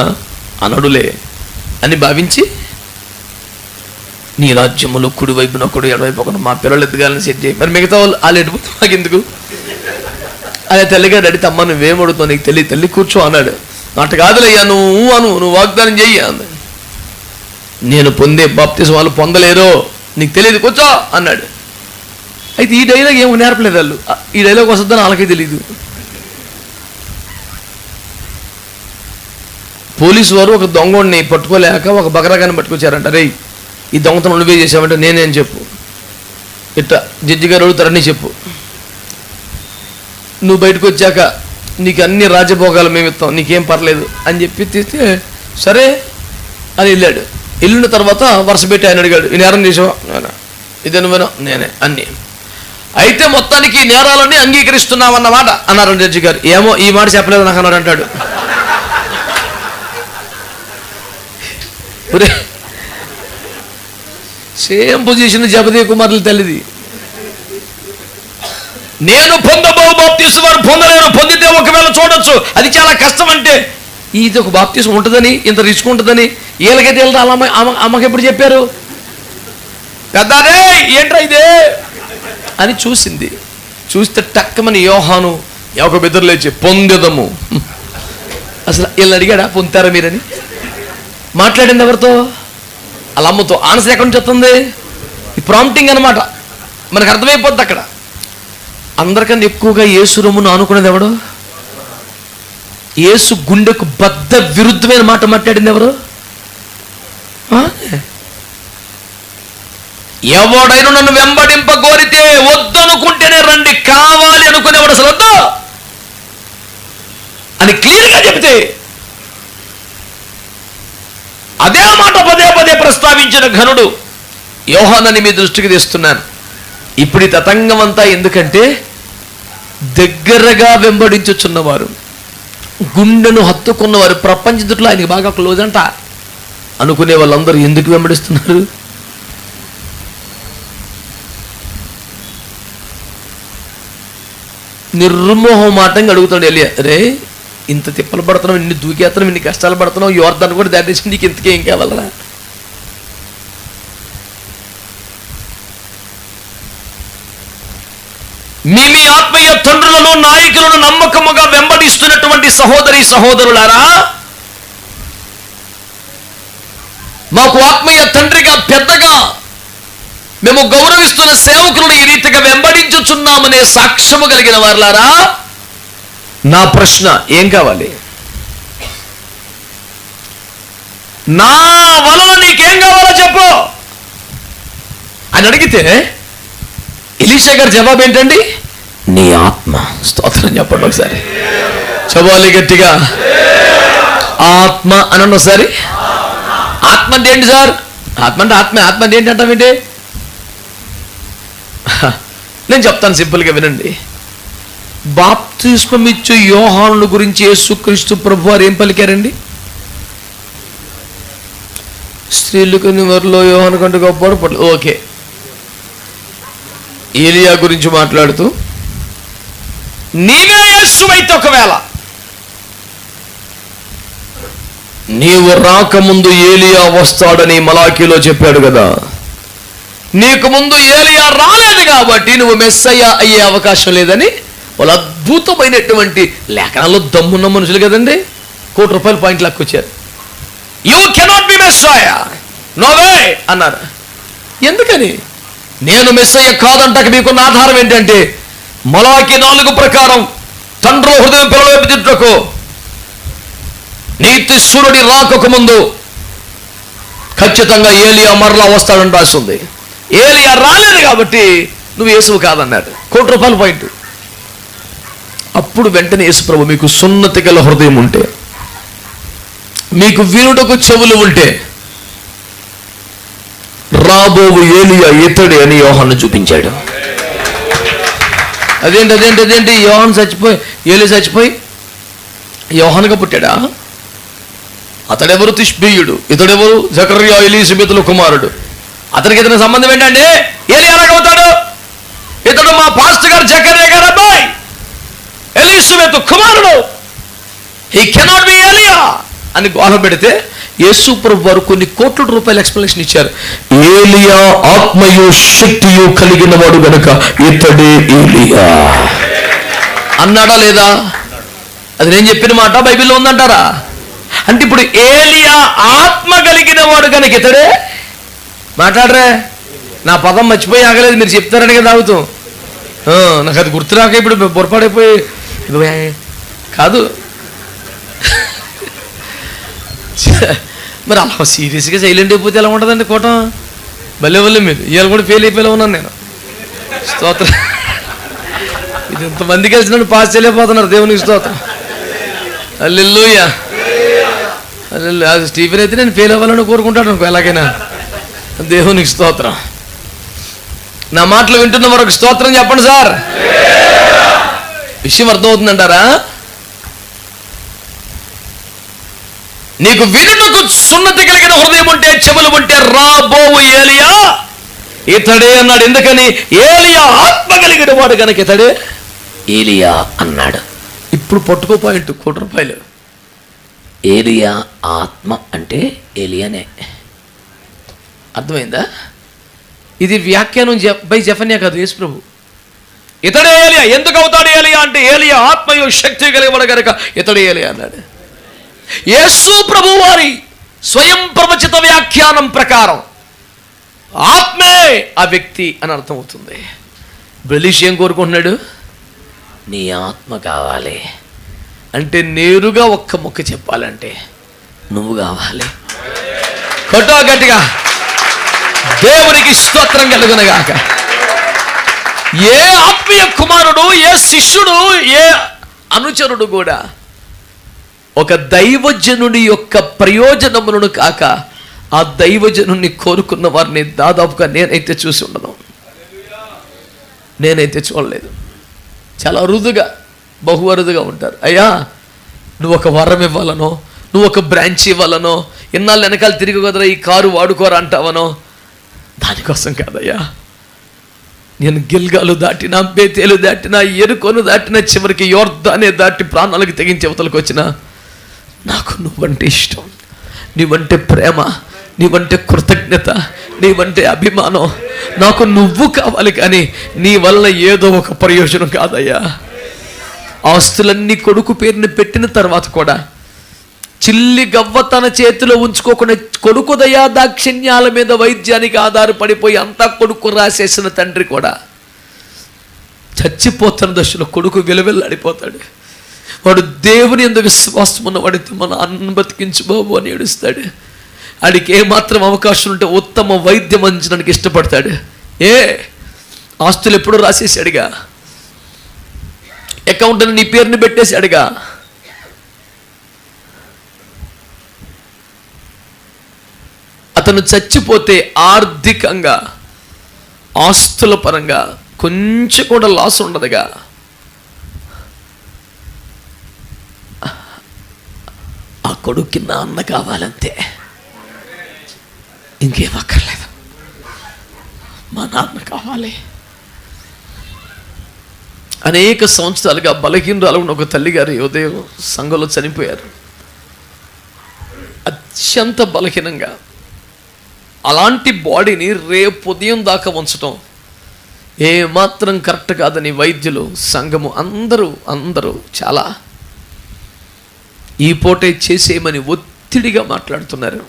అనడులే అని భావించి, నీ రాజ్యములో కుడివైపున ఒకడు, ఎడవైపు ఒకడు, మా పిల్లలు ఎత్తుగాలని సెట్ చేయి. మరి మిగతా వాళ్ళు ఎడిపోతే మాకెందుకు? అదే తల్లిగారు అడిగితే, అమ్మ నువ్వేమడుతావు, నీకు తెలియదు, తల్లి కూర్చో అన్నాడు. అటు కాదులయ్యా, నువ్వు వాగ్దానం చెయ్యి అంది. నేను పొందే బాప్తిసం వాళ్ళు పొందలేరో, నీకు తెలియదు, కూర్చో అన్నాడు. అయితే ఈ డైలాగ్ ఏమో నేర్పలేదు వాళ్ళు. ఈ డైలాగ్ వస్తుందని వాళ్ళకే తెలియదు. పోలీసు వారు ఒక దొంగని పట్టుకోలేక ఒక బకరాగాన్ని పట్టుకొచ్చారంట. రే ఈ దొంగతనం నువ్వే చేసావంటే నేనే అని చెప్పు. ఇట్లా జడ్జి గారు అడుగుతారని చెప్పు. నువ్వు బయటకు వచ్చాక నీకు అన్ని రాజభోగాలు మేము ఇస్తాం, నీకేం పర్లేదు అని చెప్పి తీస్తే సరే అని వెళ్ళాడు. వెళ్ళిన తర్వాత వరుస పెట్టి ఆయన అడిగాడు, ఈ నేరం చేసావా? ఇదే నువ్వేనా? నేనే అన్నీ. అయితే మొత్తానికి ఈ నేరాలన్నీ అంగీకరిస్తున్నావన్నమాట అన్నారు జడ్జి గారు. ఏమో ఈ మాట చెప్పలేదు నాకు అన్నాడు అంటాడు. సేమ్ పొజిషన్ జబదీ కుమారుల తల్లిది. నేను పొందబో బాప్తిసం వారు పొందలేను, పొందితే ఒకవేళ చూడొచ్చు, అది చాలా కష్టం. అంటే ఇది ఒక బాప్తిసం ఉంటుందని, ఇంత రిస్క్ ఉంటుందని వీళ్ళకైతే వెళ్తా. అమ్మకి ఎప్పుడు చెప్పారు? పెద్దదే ఏంట్రా ఇదే అని చూసింది. చూస్తే టక్కమని యోహాను ఒక బెదరు లేచి పొందెదము. అసలు వీళ్ళని అడిగాడా పొందుతారా మీరని? మాట్లాడింది ఎవరితో? వాళ్ళ అమ్మతో. ఆన్సర్ ఎక్కడి నుంచి వస్తుంది? ప్రాంప్టింగ్ అనమాట. మనకు అర్థమైపోద్ది అక్కడ. అందరికన్నా ఎక్కువగా యేసు రొమ్మును ఆనుకునేది ఎవడు? యేసు గుండెకు బద్ద విరుద్ధమైన మాట మాట్లాడింది ఎవరు? ఎవడైనా నన్ను వెంబడింప కోరితే వద్దనుకుంటేనే రండి, కావాలి అనుకునేవాడు అసలు వద్దు అని క్లియర్గా చెబితే అదే మాట పదే ప్రస్తావించిన ఘనుడు యోహానని మీ దృష్టికి తెస్తున్నాను. ఇప్పుడు ఈ తతంగం అంతా ఎందుకంటే దగ్గరగా వెంబడించుచున్నవారు, గుండెను హత్తుకున్నవారు, ప్రపంచంలో ఆయనకి బాగా క్లోజ్ అంట అనుకునే వాళ్ళందరూ ఎందుకు వెంబడిస్తున్నారు? నిర్మోహమాటంగా అడుగుతాడు ఎలియా, రే ఇంత తిప్పలు పడుతున్నావు, ఇన్ని దూకేస్తున్నావు, ఇన్ని కష్టాలు పడుతున్నావు, యోర్దాను కూడా దాటేసి నీకు ఇంతకేం కావాలరా? మీ ఆత్మీయ తండ్రులను, నాయకులను నమ్మకముగా వెంబడిస్తున్నటువంటి సహోదరి సహోదరులారా, మాకు ఆత్మీయ తండ్రిగా పెద్దగా మేము గౌరవిస్తున్న సేవకులను ఈ రీతిగా వెంబడించుచున్నామనే సాక్ష్యము కలిగిన వారులారా, నా ప్రశ్న ఏం కావాలి? నా వలన నీకేం కావాలో చెప్పు అని అడిగితే ఎలీషా గారి జవాబు ఏంటండి? నీ ఆత్మ. స్తోత్రం చెప్పండి ఒకసారి, చెప్పాలి గట్టిగా. ఆత్మ అనండి ఒకసారి. ఆత్మ అంటే ఏంటి సార్? ఆత్మ అంటే ఆత్మ అంటే ఏంటి అంటావేంటి? నేను చెప్తాను సింపుల్గా వినండి. బాప్తిస్మం ఇచ్చే యోహాను గురించి యేసుక్రీస్తు ప్రభు వారు ఏం పలికారండి? స్త్రీలు కొన్ని వారిలో యోహాను కంటే గొప్పవాడు పట్ల. ఓకే. ఏలియా గురించి మాట్లాడుతూ, నీవే యేసు అయితే ఒకవేళ నీవు రాకముందు ఏలియా వస్తాడని మలాకీలో చెప్పాడు కదా. నీకు ముందు ఏలియా రాలేదు కాబట్టి నువ్వు మెస్సయ్య అయ్యే అవకాశం లేదని వాళ్ళు అద్భుతమైనటువంటి లేఖనాల్లో దమ్మున్న మనుషులు కదండి, ₹1,00,00,000 పాయింట్ లెక్కొచ్చారు. You cannot be messiah, no way అన్నారు. ఎందుకని? నేను మెస్సయ్య కాదంటాక మీకున్న ఆధారం ఏంటంటే మలాకి 4 ప్రకారం తండ్రుల హృదయం పిల్లలు తిట్టుటకు నీతి సూర్యుడి రాకకు ముందు ఖచ్చితంగా ఏలియా మరలా వస్తాడని రాస్తుంది. ఏలియా రాలేదు కాబట్టి నువ్వు యేసువు కాదన్నాడు. ₹1,00,00,000 పాయింట్. అప్పుడు వెంటనే యేసు ప్రభు, మీకు సున్నతి గల హృదయం ఉంటే, మీకు వినుటకు చెవులు ఉంటే రాబోవు ఏలియా ఇతడే అని యోహాను చూపించాడు. అదేంటి యోహాను చచ్చిపోయి ఏలియా చచ్చిపోయి యోహానుగా పుట్టాడా? అతడెవరు? తిష్బీయుడు. ఇతడెవరు? జకర్యా ఎలీజబెతుల కుమారుడు. అతనికి ఇతని సంబంధం ఏంటంటే ఏలియా ఎలాగవుతాడు? ఇతడు మా పాస్టర్ గారు జకర్యా గారు అబ్బాయి, ఎలీజబెతు కుమారుడు. హీ కెనాట్ బి ఏలియా అని గోల పెడితే యేసు ప్రభు వారు కొన్ని ₹1,00,00,000 ఎక్స్ప్లెనేషన్ ఇచ్చారు. ఏలియా ఆత్మయు శక్తియు కలిగిన వాడు గనుక ఇతడే ఏలియా అన్నాడా లేదా? అది నేను చెప్పిన మాట బైబిల్లో ఉందంటారా? అంటే ఇప్పుడు ఏలియా ఆత్మ కలిగిన వాడు కనుక ఇతడే. మాట్లాడరే, నా పదం మర్చిపోయి ఆగలేదు, మీరు చెప్తారని కదా ఆగుతాం. నాకు అది గుర్తురాక ఇప్పుడు పొరపాడైపోయి కాదు. మరి అలా సీరియస్గా సైలెంట్ అయిపోతే ఎలా ఉంటుందండి కోటం? భలే మీరు ఇవాళ కూడా ఫెయిల్ అయిపోయేలా ఉన్నాను నేను. స్తోత్రం. ఇది ఇంతమందికి కలిసినట్టు పాస్ చేయలేకపోతున్నారు. దేవునికి స్తోత్రం. హల్లెలూయా. స్టీఫెన్ అయితే నేను ఫెయిల్ అవ్వాలని కోరుకుంటాను అనుకో ఎలాగైనా. దేవునికి స్తోత్రం. నా మాటలు వింటున్న మరొక స్తోత్రం చెప్పండి సార్. విషయం అర్థమవుతుందంటారా? నీకు వినుటకు సున్నతి కలిగిన హృదయం ఉంటే, చెవులు ఉంటే రాబోవు ఏలియా ఇతడే అన్నాడు. ఎందుకని? ఏలియా ఆత్మ కలిగిన వాడు కనుక ఇతడే ఏలియా అన్నాడు. ఇప్పుడు పట్టుకో పాయింట్ ₹1,00,00,000. ఏలియా ఆత్మ అంటే ఏలియానే. అర్థమైందా? ఇది వ్యాఖ్యానం బై జెఫన్యా కాదు, యేసు ప్రభు. ఇతడే ఏలియా. ఎందుకు అవుతాడు ఏలియా అంటే ఏలియా ఆత్మయు శక్తి కలిగినవాడు కనుక ఇతడే ఏలియా అన్నాడు. యేసు ప్రభు వారి స్వయం ప్రవచిత వ్యాఖ్యానం ప్రకారం ఆత్మే ఆ వ్యక్తి అని అర్థం అవుతుంది. బెలీష్ ఏం కోరుకుంటున్నాడు? నీ ఆత్మ కావాలి అంటే నేరుగా ఒక్క మొక్క చెప్పాలంటే నువ్వు కావాలి. కొట్టో గట్టిగా. దేవునికి స్తోత్రం కలుగునగాక. ఏ ఆత్మీయ కుమారుడు, ఏ శిష్యుడు, ఏ అనుచరుడు కూడా ఒక దైవజనుడి యొక్క ప్రయోజనములను కాక ఆ దైవజనుడిని కోరుకున్న వారిని దాదాపుగా నేనైతే చూసి ఉండను. నేనైతే చూడలేదు. చాలా అరుదుగా, బహు అరుదుగా ఉంటారు. అయ్యా నువ్వు ఒక వరం ఇవ్వాలనో, నువ్వు ఒక బ్రాంచ్ ఇవ్వాలనో, ఇన్నాళ్ళు వెనకాల తిరిగి కుదరా ఈ కారు వాడుకోరా అంటావనో, దానికోసం కాదయ్యా. నేను గిల్గాలు దాటినా, బేతేలు దాటినా, ఎరుకోను దాటినా, చివరికి యోర్దానే దాటి ప్రాణాలకు తెగించే అవతలకు వచ్చినా నాకు నువ్వంటే ఇష్టం, నీవంటే ప్రేమ, నీవంటే కృతజ్ఞత, నీవంటే అభిమానం. నాకు నువ్వు కావాలి కానీ నీ వల్ల ఏదో ఒక ప్రయోజనం కాదయ్యా. ఆస్తులన్నీ కొడుకు పేరుని పెట్టిన తర్వాత కూడా చిల్లి గవ్వ తన చేతిలో ఉంచుకోకుండా కొడుకు దయా దాక్షిణ్యాల మీద వైద్యానికి ఆధారపడిపోయి అంతా కొడుకు రాసేసిన తండ్రి కూడా చచ్చిపోతున్న దశలో కొడుకు విలువెల్లాడిపోతాడు. వాడు దేవుని యందు విశ్వాసం ఉన్నవాడితే మన అన్న బతికించు బాబు అని ఏడుస్తాడు. ఆడికి ఏమాత్రం అవకాశం ఉంటే ఉత్తమ వైద్యం అందించడానికి ఇష్టపడతాడు. ఆస్తులు ఎప్పుడూ రాసేసాడుగా, అకౌంట్ని నీ పేరుని పెట్టేశాడుగా. అతను చచ్చిపోతే ఆర్థికంగా ఆస్తుల పరంగా కొంచెం కూడా లాస్ ఉండదుగా. ఆ కొడుక్కి నాన్న కావాలంతే, ఇంకేం అక్కర్లేదు. మా నాన్న కావాలి. అనేక సంవత్సరాలుగా బలహీనరాలు ఉన్న ఒక తల్లిగారు ఉదయం సంఘంలో చనిపోయారు. అత్యంత బలహీనంగా. అలాంటి బాడీని రేపు ఉదయం దాకా ఉంచడం ఏమాత్రం కరెక్ట్ కాదని వైద్యులు, సంఘము అందరూ చాలా ఈ పూటే చేసేయమని ఒత్తిడిగా మాట్లాడుతున్నారు.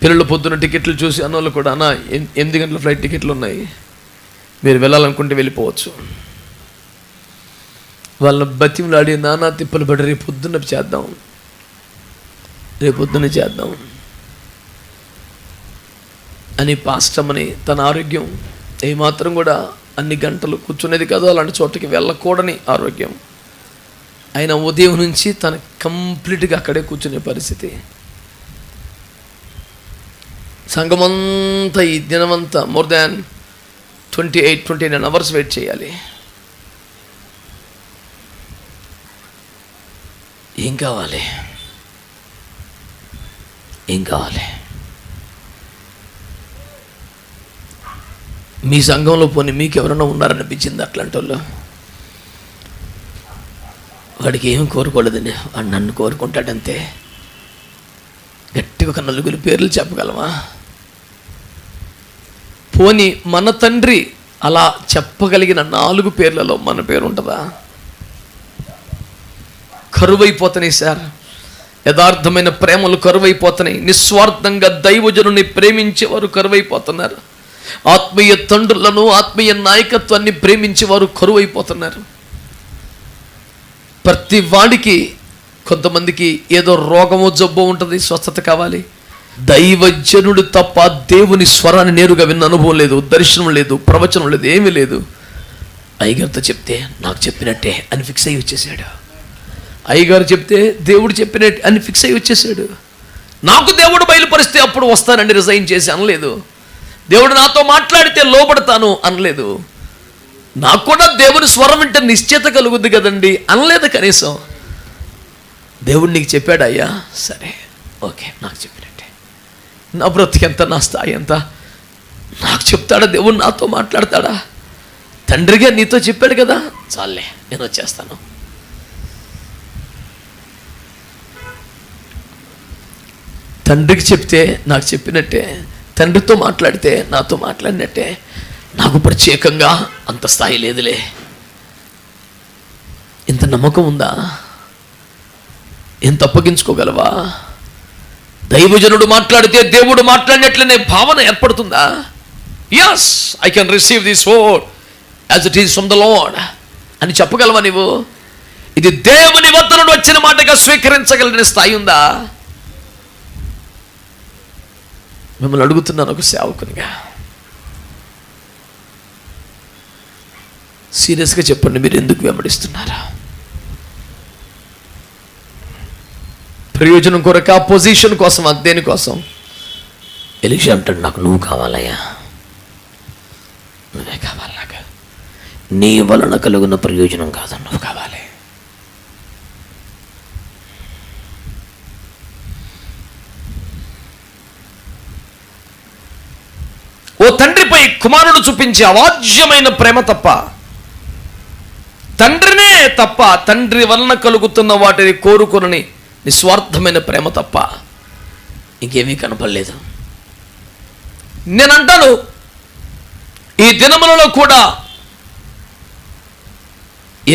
పిల్లలు పొద్దున్న టికెట్లు చూసి అన్నోళ్ళు కూడా, అన్న 8 గంటల ఫ్లైట్ టికెట్లు ఉన్నాయి, మీరు వెళ్ళాలనుకుంటే వెళ్ళిపోవచ్చు. వాళ్ళని బతిమలాడి నానా తిప్పలు పడి రేపు పొద్దున్న చేద్దాం అని పాస్టమని తన ఆరోగ్యం ఏమాత్రం కూడా అన్ని గంటలు కూర్చునేది కాదు, అలాంటి చోటకి వెళ్ళకూడని ఆరోగ్యం. ఆయన ఉదయం నుంచి తన కంప్లీట్గా అక్కడే కూర్చునే పరిస్థితి. సంఘమంతా ఈ దినమంతా మోర్ దాన్ 28-29 అవర్స్ వెయిట్ చేయాలి. ఏం కావాలి? మీ సంఘంలో పోనీ మీకు ఎవరైనా ఉన్నారనిపించింది అట్లాంటి వాళ్ళు? వాడికి ఏం కోరుకోలేదండి, వాడు నన్ను కోరుకుంటాడంతే. గట్టిగా ఒక 4 పేర్లు చెప్పగలమా? పోనీ మన తండ్రి అలా చెప్పగలిగిన 4 పేర్లలో మన పేరు ఉంటుందా? కరువైపోతున్నాయి సార్. యథార్థమైన ప్రేమలు కరువైపోతున్నాయి. నిస్వార్థంగా దైవజనుని ప్రేమించేవారు కరువైపోతున్నారు. ఆత్మీయ తండ్రులను, ఆత్మీయ నాయకత్వాన్ని ప్రేమించేవారు కరువైపోతున్నారు. ప్రతి వాడికి, కొంతమందికి ఏదో రోగమో జబ్బో ఉంటుంది, స్వస్థత కావాలి. దైవజనుడు తప్ప దేవుని స్వరాన్ని నేరుగా విన్న అనుభవం లేదు, దర్శనం లేదు, ప్రవచనం లేదు, ఏమీ లేదు. అయ్యగారితో చెప్తే నాకు చెప్పినట్టే అని ఫిక్స్ అయ్యి వచ్చేసాడు. అయ్యగారు చెప్తే దేవుడు చెప్పినట్టు అని ఫిక్స్ అయ్యి వచ్చేసాడు. నాకు దేవుడు బయలుపరిస్తే అప్పుడు వస్తానండి రిజైన్ చేసి అనలేదు. దేవుడు నాతో మాట్లాడితే లోబడతాను అనలేదు. నాకు కూడా దేవుని స్వరం వింటే నిశ్చయత కలుగుద్ది కదండి అనలేదు కనీసం. దేవుడు నీకు చెప్పాడు అయ్యా, సరే ఓకే, నాకు చెప్పినట్టే. నా బ్రతికెంత, నా స్థాయి ఎంత, నాకు చెప్తాడా దేవుడు, నాతో మాట్లాడతాడా? తండ్రిగా నీతో చెప్పాడు కదా, చాలే నేను వచ్చేస్తాను. తండ్రికి చెప్తే నాకు చెప్పినట్టే, తండ్రితో మాట్లాడితే నాతో మాట్లాడినట్టే. నాకు ప్రత్యేకంగా అంత స్థాయి లేదులే. ఇంత నమ్మకం ఉందా? ఎంత అప్పగించుకోగలవా? దైవజనుడు మాట్లాడితే దేవుడు మాట్లాడినట్లనే భావన ఏర్పడుతుందా? Yes, I can receive this word as it is from the lord అని చెప్పగలవా నీవు? ఇది దేవుని వద్ద నుండి వచ్చిన మాటగా స్వీకరించగలిగిన స్థాయి ఉందా? మిమ్మల్ని అడుగుతున్నాను ఒక సేవకునిగా, సీరియస్గా చెప్పండి, మీరు ఎందుకు వెంబడిస్తున్నారా? ప్రయోజనం కొరక, పొజిషన్ కోసం, దేనికోసం? ఎలీషా అంటాడు, నాకు నువ్వు కావాలయ్యా, నువ్వే కావాలి. నాకు నీ వలన కలుగున్న ప్రయోజనం కాదు, నువ్వు కావాలి. ఓ తండ్రిపై కుమారుడు చూపించే అవాజ్యమైన ప్రేమ తప్ప, తండ్రినే తప్ప, తండ్రి వలన కలుగుతున్న వాటిని కోరుకొనని నిస్వార్థమైన ప్రేమ తప్ప ఇంకేమీ కనపడలేదు. నేనంటాను, ఈ దినములలో కూడా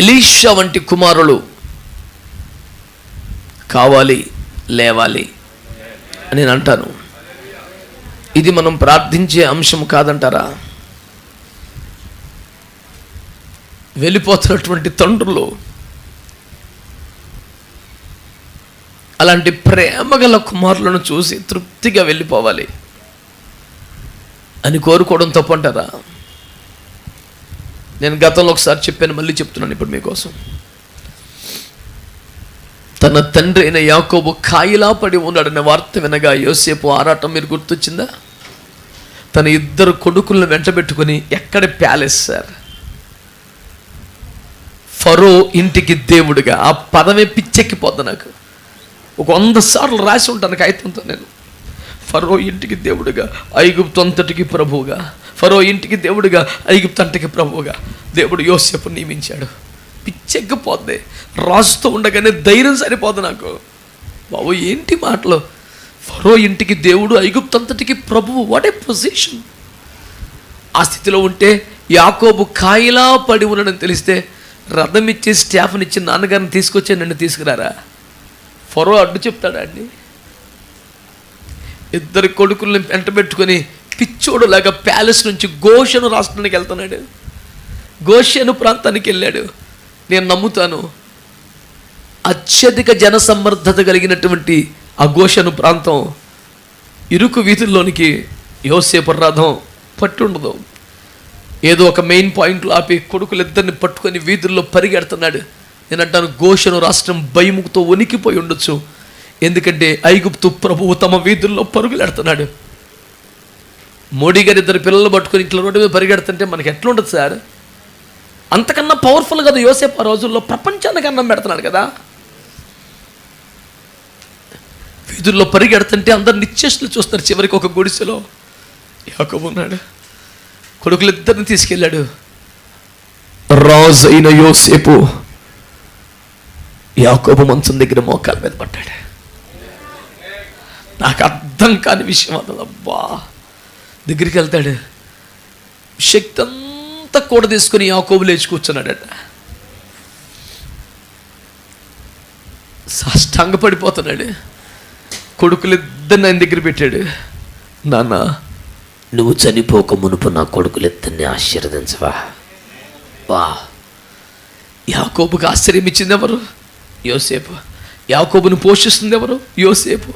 ఎలీషా వంటి కుమారులు కావాలి, లేవాలి అని నేను అంటాను. ఇది మనం ప్రార్థించే అంశం కాదంటారా? వెళ్ళిపోతున్నటువంటి తండ్రులు అలాంటి ప్రేమగల కుమారులను చూసి తృప్తిగా వెళ్ళిపోవాలి అని కోరుకోవడం తప్పంటారా? నేను గతంలో ఒకసారి చెప్పాను, మళ్ళీ చెప్తున్నాను ఇప్పుడు మీకోసం. తన తండ్రి అయిన యాకోబు కాయిలా పడి ఉన్నాడనే వార్త వినగా యోసేపు ఆరాటం మీరు గుర్తొచ్చిందా? తన 2 కొడుకులను వెంటబెట్టుకుని ఎక్కడ ప్యాలెస్ సార్, ఫరో ఇంటికి దేవుడిగా. ఆ పదమే పిచ్చెక్కిపోద్ది నాకు. ఒక 100 సార్లు రాసి ఉంటాను కాగితంతో నేను. ఫరో ఇంటికి దేవుడిగా, ఐగుప్తు అంతటికి ప్రభువుగా. ఫరో ఇంటికి దేవుడిగా, ఐగుప్తు అంతటికి ప్రభువుగా దేవుడు యోసేపు నియమించాడు. పిచ్చెక్కిపోద్ది రాస్తూ ఉండగానే, ధైర్యం సరిపోదు నాకు. బాబు ఏంటి మాటలు? ఫరో ఇంటికి దేవుడు, ఐగుప్తు అంతటికి ప్రభువు. What a position! ఆ స్థితిలో ఉంటే యాకోబు కాయిలా పడి ఉన్నాడని తెలిస్తే రథం ఇచ్చి స్టాఫ్ని ఇచ్చి నాన్నగారిని తీసుకొచ్చి నన్ను తీసుకురారా? ఫరో అడ్డు చెప్తాడా అండి? 2 కొడుకుల్ని వెంటబెట్టుకొని పిచ్చోడులాగా ప్యాలెస్ నుంచి గోషెను రాష్ట్రానికి వెళ్తున్నాడు. గోషెను ప్రాంతానికి వెళ్ళాడు. నేను నమ్ముతాను అత్యధిక జనసమ్మర్ధత కలిగినటువంటి ఆ గోషెను ప్రాంతం ఇరుకు వీధుల్లోనికి యోసేపు రథం పట్టి ఉండదు. ఏదో ఒక మెయిన్ పాయింట్లో ఆపి కొడుకులిద్దరిని పట్టుకొని వీధుల్లో పరిగెడుతున్నాడు. నేను అంటాను, గోషెను రాష్ట్రం భయముతో వణికిపోయి ఉండొచ్చు. ఎందుకంటే ఐగుప్తు ప్రభువు తమ వీధుల్లో పరుగులెడుతున్నాడు. మోడీ గారి 2 పిల్లలు పట్టుకొని ఇట్లా రోడ్డు మీద పరిగెడుతుంటే మనకి ఎట్లా ఉంటుంది సార్? అంతకన్నా పవర్ఫుల్ కదా యోసేపు ఆ రోజుల్లో. ప్రపంచానికి అన్నం పెడుతున్నాడు కదా. వీధుల్లో పరిగెడుతుంటే అందరు నిశ్చేష్లు చూస్తారు. చివరికి ఒక గుడిసెలో యాకోబు ఉన్నాడు. కొడుకులిద్దరిని తీసుకెళ్ళాడు. రాజు అయిన యోసేపు యాకోబు మంచం దగ్గర మోకాల మీద పడ్డాడు. నాకు అర్థం కాని విషయం అన్నది. అబ్బా, దగ్గరికి వెళ్తాడు. శక్తి అంతా కూడా తీసుకుని యాకోబు లేచి కూర్చున్నాడట. సాష్టాంగపడిపోతున్నాడు. కొడుకులిద్దరిని ఆయన దగ్గర పెట్టాడు. నాన్న, నువ్వు చనిపోక మునుపు నా కొడుకులిద్దరిని ఆశీర్వదించవా? వా! యాకోబుకి ఆశ్చర్యం ఇచ్చింది ఎవరు? యోసేపు. యాకోబును పోషిస్తుంది ఎవరు? యోసేపు.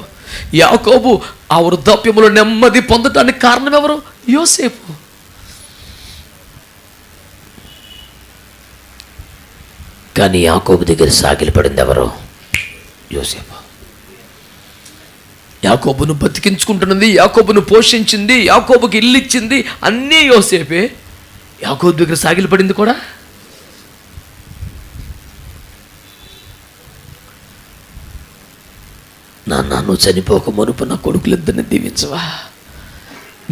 యాకోబు ఆ వృద్ధాప్యములో నెమ్మది పొందటానికి కారణం ఎవరు? యోసేపు. కానీ యాకోబు దగ్గర సాగిలపడింది ఎవరు? యోసేపు. యాకోబును బతికించుకుంటున్నది, యాకోబును పోషించింది, యాకోబుకి ఇల్లు ఇచ్చింది అన్నీ యోసేపే. యాకోబు దగ్గర సాగిలపడింది కూడా. నాన్న, నువ్వు చనిపోక మునుపు నా కొడుకులిద్దరిని దీవించవా?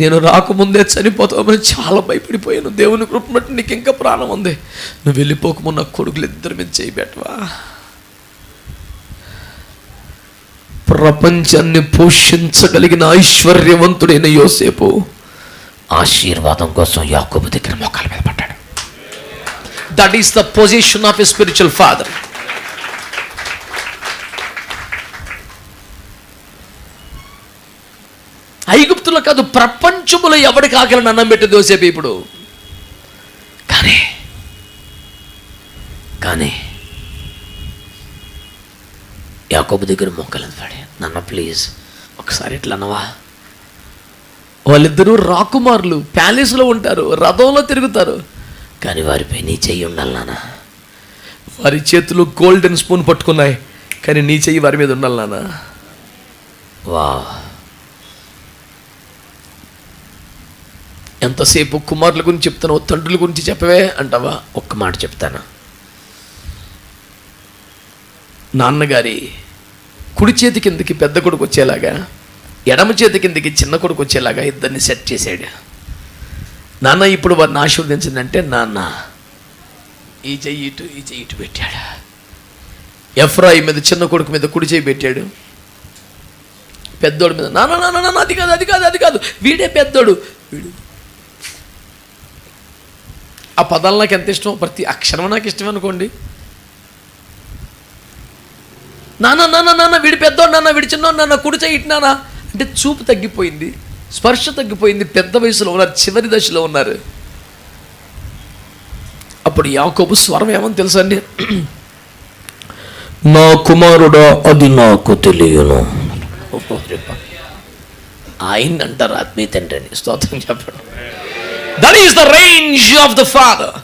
నేను రాకముందే చనిపోతామని చాలా భయపడిపోయాను. దేవుని కృప బట్టి నీకు ఇంకా ప్రాణం ఉంది. నువ్వు వెళ్ళిపోకముందు నా కొడుకులిద్దరి మీద చేయబెట్టవా? ప్రపంచాన్ని పోషించగలిగిన ఐశ్వర్యవంతుడైన యోసేపు ఆశీర్వాదం కోసం యాకోబు దగ్గర మోకాల మీద పడ్డాడు. That is the position of a spiritual father. ఐగుప్తులో కాదు, ప్రపంచములో ఎవరికి ఆకలిని అన్నం పెట్టేది యోసేపు ఇప్పుడు. కానీ యాకోబు దగ్గర మోకాలని పడి, నాన్న ప్లీజ్ ఒకసారి ఎట్లా అన్నవా? వాళ్ళిద్దరూ రాకుమారులు, ప్యాలెస్లో ఉంటారు, రథంలో తిరుగుతారు. కానీ వారిపై నీ చెయ్యి ఉండాలి నాన్న. వారి చేతులు గోల్డెన్ స్పూన్ పట్టుకున్నాయి, కానీ నీ చెయ్యి వారి మీద ఉండాలి నాన్న. వా! ఎంతసేపు కుమారుల గురించి చెప్తాను, తండ్రుల గురించి చెప్పవే అంటావా? ఒక్క మాట చెప్తాను. నాన్నగారి కుడి చేతి కిందకి పెద్ద కొడుకు వచ్చేలాగా, ఎడమ చేతి కిందకి చిన్న కొడుకు వచ్చేలాగా ఇద్దరిని సెట్ చేశాడు. నాన్న ఇప్పుడు వారిని ఆశీర్వదించిందంటే, నాన్న ఈ చెయ్యి ఇటు, ఈ చెయ్యి ఇటు పెట్టాడు. ఎఫ్రాయి మీద చిన్న కొడుకు మీద కుడి చేయి పెట్టాడు. పెద్దోడు మీద నాన్న నాన్న నాన్న అది కాదు అది కాదు అది కాదు, వీడే పెద్దోడు వీడు. ఆ పదాలు నాకు ఎంత ఇష్టం, ప్రతి అక్షరం నాకు ఇష్టం అనుకోండి. నాన్న వీడి పెద్దోడు, నాన్న వీడి చిన్నోడు, నాన్న కుడి చేయి ఇటు నాన్న అంటే చూపు తగ్గిపోయింది, స్పర్శ తగ్గిపోయింది, పెద్ద వయసులో ఉన్నారు, చివరి దశలో ఉన్నారు. అప్పుడు యాకోబు స్వరం ఏమని తెలుసా అండి? నా కుమారుడా, అది నాకు తెలియను. ఆయన అంటారు ఆత్మీయ తండ్రి అని. స్తోత్రం చెప్పండి. That is the range of the father.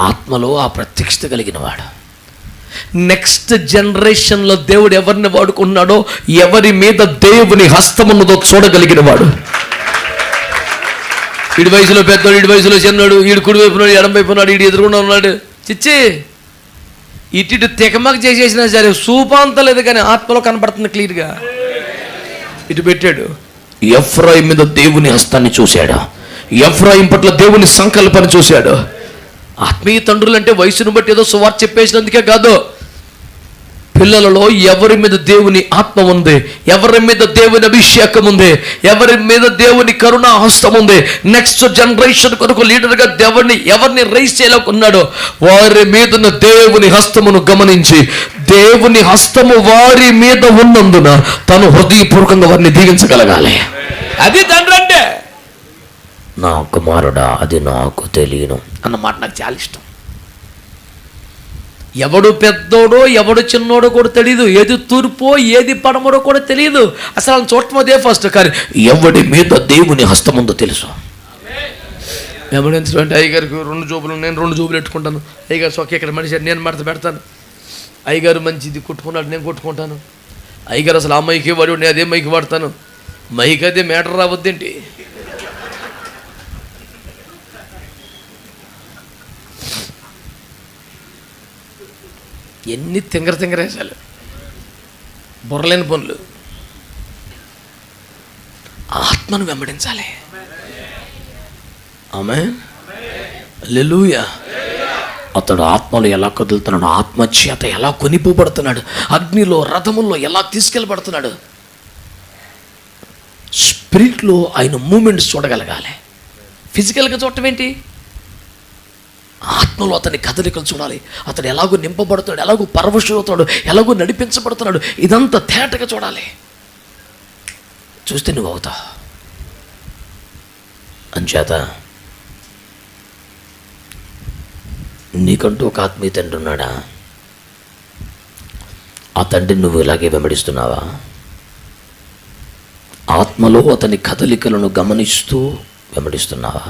ఆత్మలో ఆ ప్రత్యక్షత కలిగిన వాడు. నెక్స్ట్ జనరేషన్లో దేవుడు ఎవరిని వాడుకున్నాడో, ఎవరి మీద దేవుని హస్తం ఉన్నదో చూడగలిగిన వాడు. వీడి వయసులో పెద్దోడు, వీడి వయసులో చిన్నాడు, వీడు కుడి వైపున్నాడు, ఎడం వైపున్నాడు, వీడు ఎదురుకుండా ఉన్నాడు. చిచ్చి ఇటు తెగమక చేసేసినా సరే సూపంత లేదు, కానీ ఆత్మలో కనపడుతుంది క్లియర్గా. ఇటు పెట్టాడు. ఎఫ్రాయిం మీద దేవుని హస్తాన్ని చూశాడు. ఎఫ్రాయిం పట్ల దేవుని సంకల్పాన్ని చూశాడు. ఆత్మీయ తండ్రులు అంటే వయసును బట్టి ఏదో సువార్త చెప్పేసినందుకే కాదు, పిల్లలలో ఎవరి మీద దేవుని ఆత్మ ఉంది, ఎవరి మీద దేవుని అభిషేకం ఉంది, ఎవరి మీద దేవుని కరుణా హస్తం ఉంది, నెక్స్ట్ జనరేషన్ కొరకు లీడర్గా ఎవరిని రైస్ చేయాలనుకున్నాడో వారి మీద దేవుని హస్తమును గమనించి, దేవుని హస్తము వారి మీద ఉన్నందున తను హృదయపూర్వకంగా వారిని దీవించగలగాలి. అది తండ్రి అంటే. నా కుమారుడా, అది నాకు తెలియను అన్నమాట నాకు చాలా ఇష్టం. ఎవడు పెద్దోడో ఎవడు చిన్నోడో కూడా తెలియదు, ఏది తూర్పో ఏది పడమరో కూడా తెలియదు. అసలు చూడటం అదే ఫస్ట్. కానీ ఎవడి మీద దేవుని హస్తం ఉందో తెలుసు. గమనించడం అంటే అయ్యగారికి 2 జోబులు, నేను 2 జోబులు పెట్టుకుంటాను. అయ్యగారు సొక్క ఇక్కడ మనిషి, నేను మడత పెడతాను. అయ్యగారు మంచిది కొట్టుకున్నాడు, నేను కొట్టుకుంటాను. అయ్యగారు అసలు ఆ మైకి వాడు, నేను అదే మైకి వాడతాను. మైకి అదే మేటర్ రావద్దేంటి? ఎన్ని తింగరేసాలు, బుర్రలేని పనులు. ఆత్మను వెంబడించాలి. ఆమేన్, హల్లెలూయా. అతడు ఆత్మలో ఎలా కదులుతున్నాడు, ఆత్మచేత ఎలా కొనిపోబడుతున్నాడు, అగ్నిలో రథముల్లో ఎలా తీసుకెళ్ళబడుతున్నాడు. స్పిరిట్లో ఆయన మూమెంట్స్ చూడగలగాలి. ఫిజికల్గా చూడటం ఏంటి? ఆత్మలో అతని కదలికలు చూడాలి. అతడు ఎలాగో నింపబడుతున్నాడు, ఎలాగో పరవశుడవుతున్నాడు, ఎలాగో నడిపించబడుతున్నాడు, ఇదంతా తేటగా చూడాలి. చూస్తే నువ్వు అవుతావు. అంచేత నీకంటూ ఒక ఆత్మీయ తండ్రి ఉన్నాడా? ఆ తండ్రిని నువ్వు ఇలాగే వెంబడిస్తున్నావా? ఆత్మలో అతని కదలికలను గమనిస్తూ వెంబడిస్తున్నావా?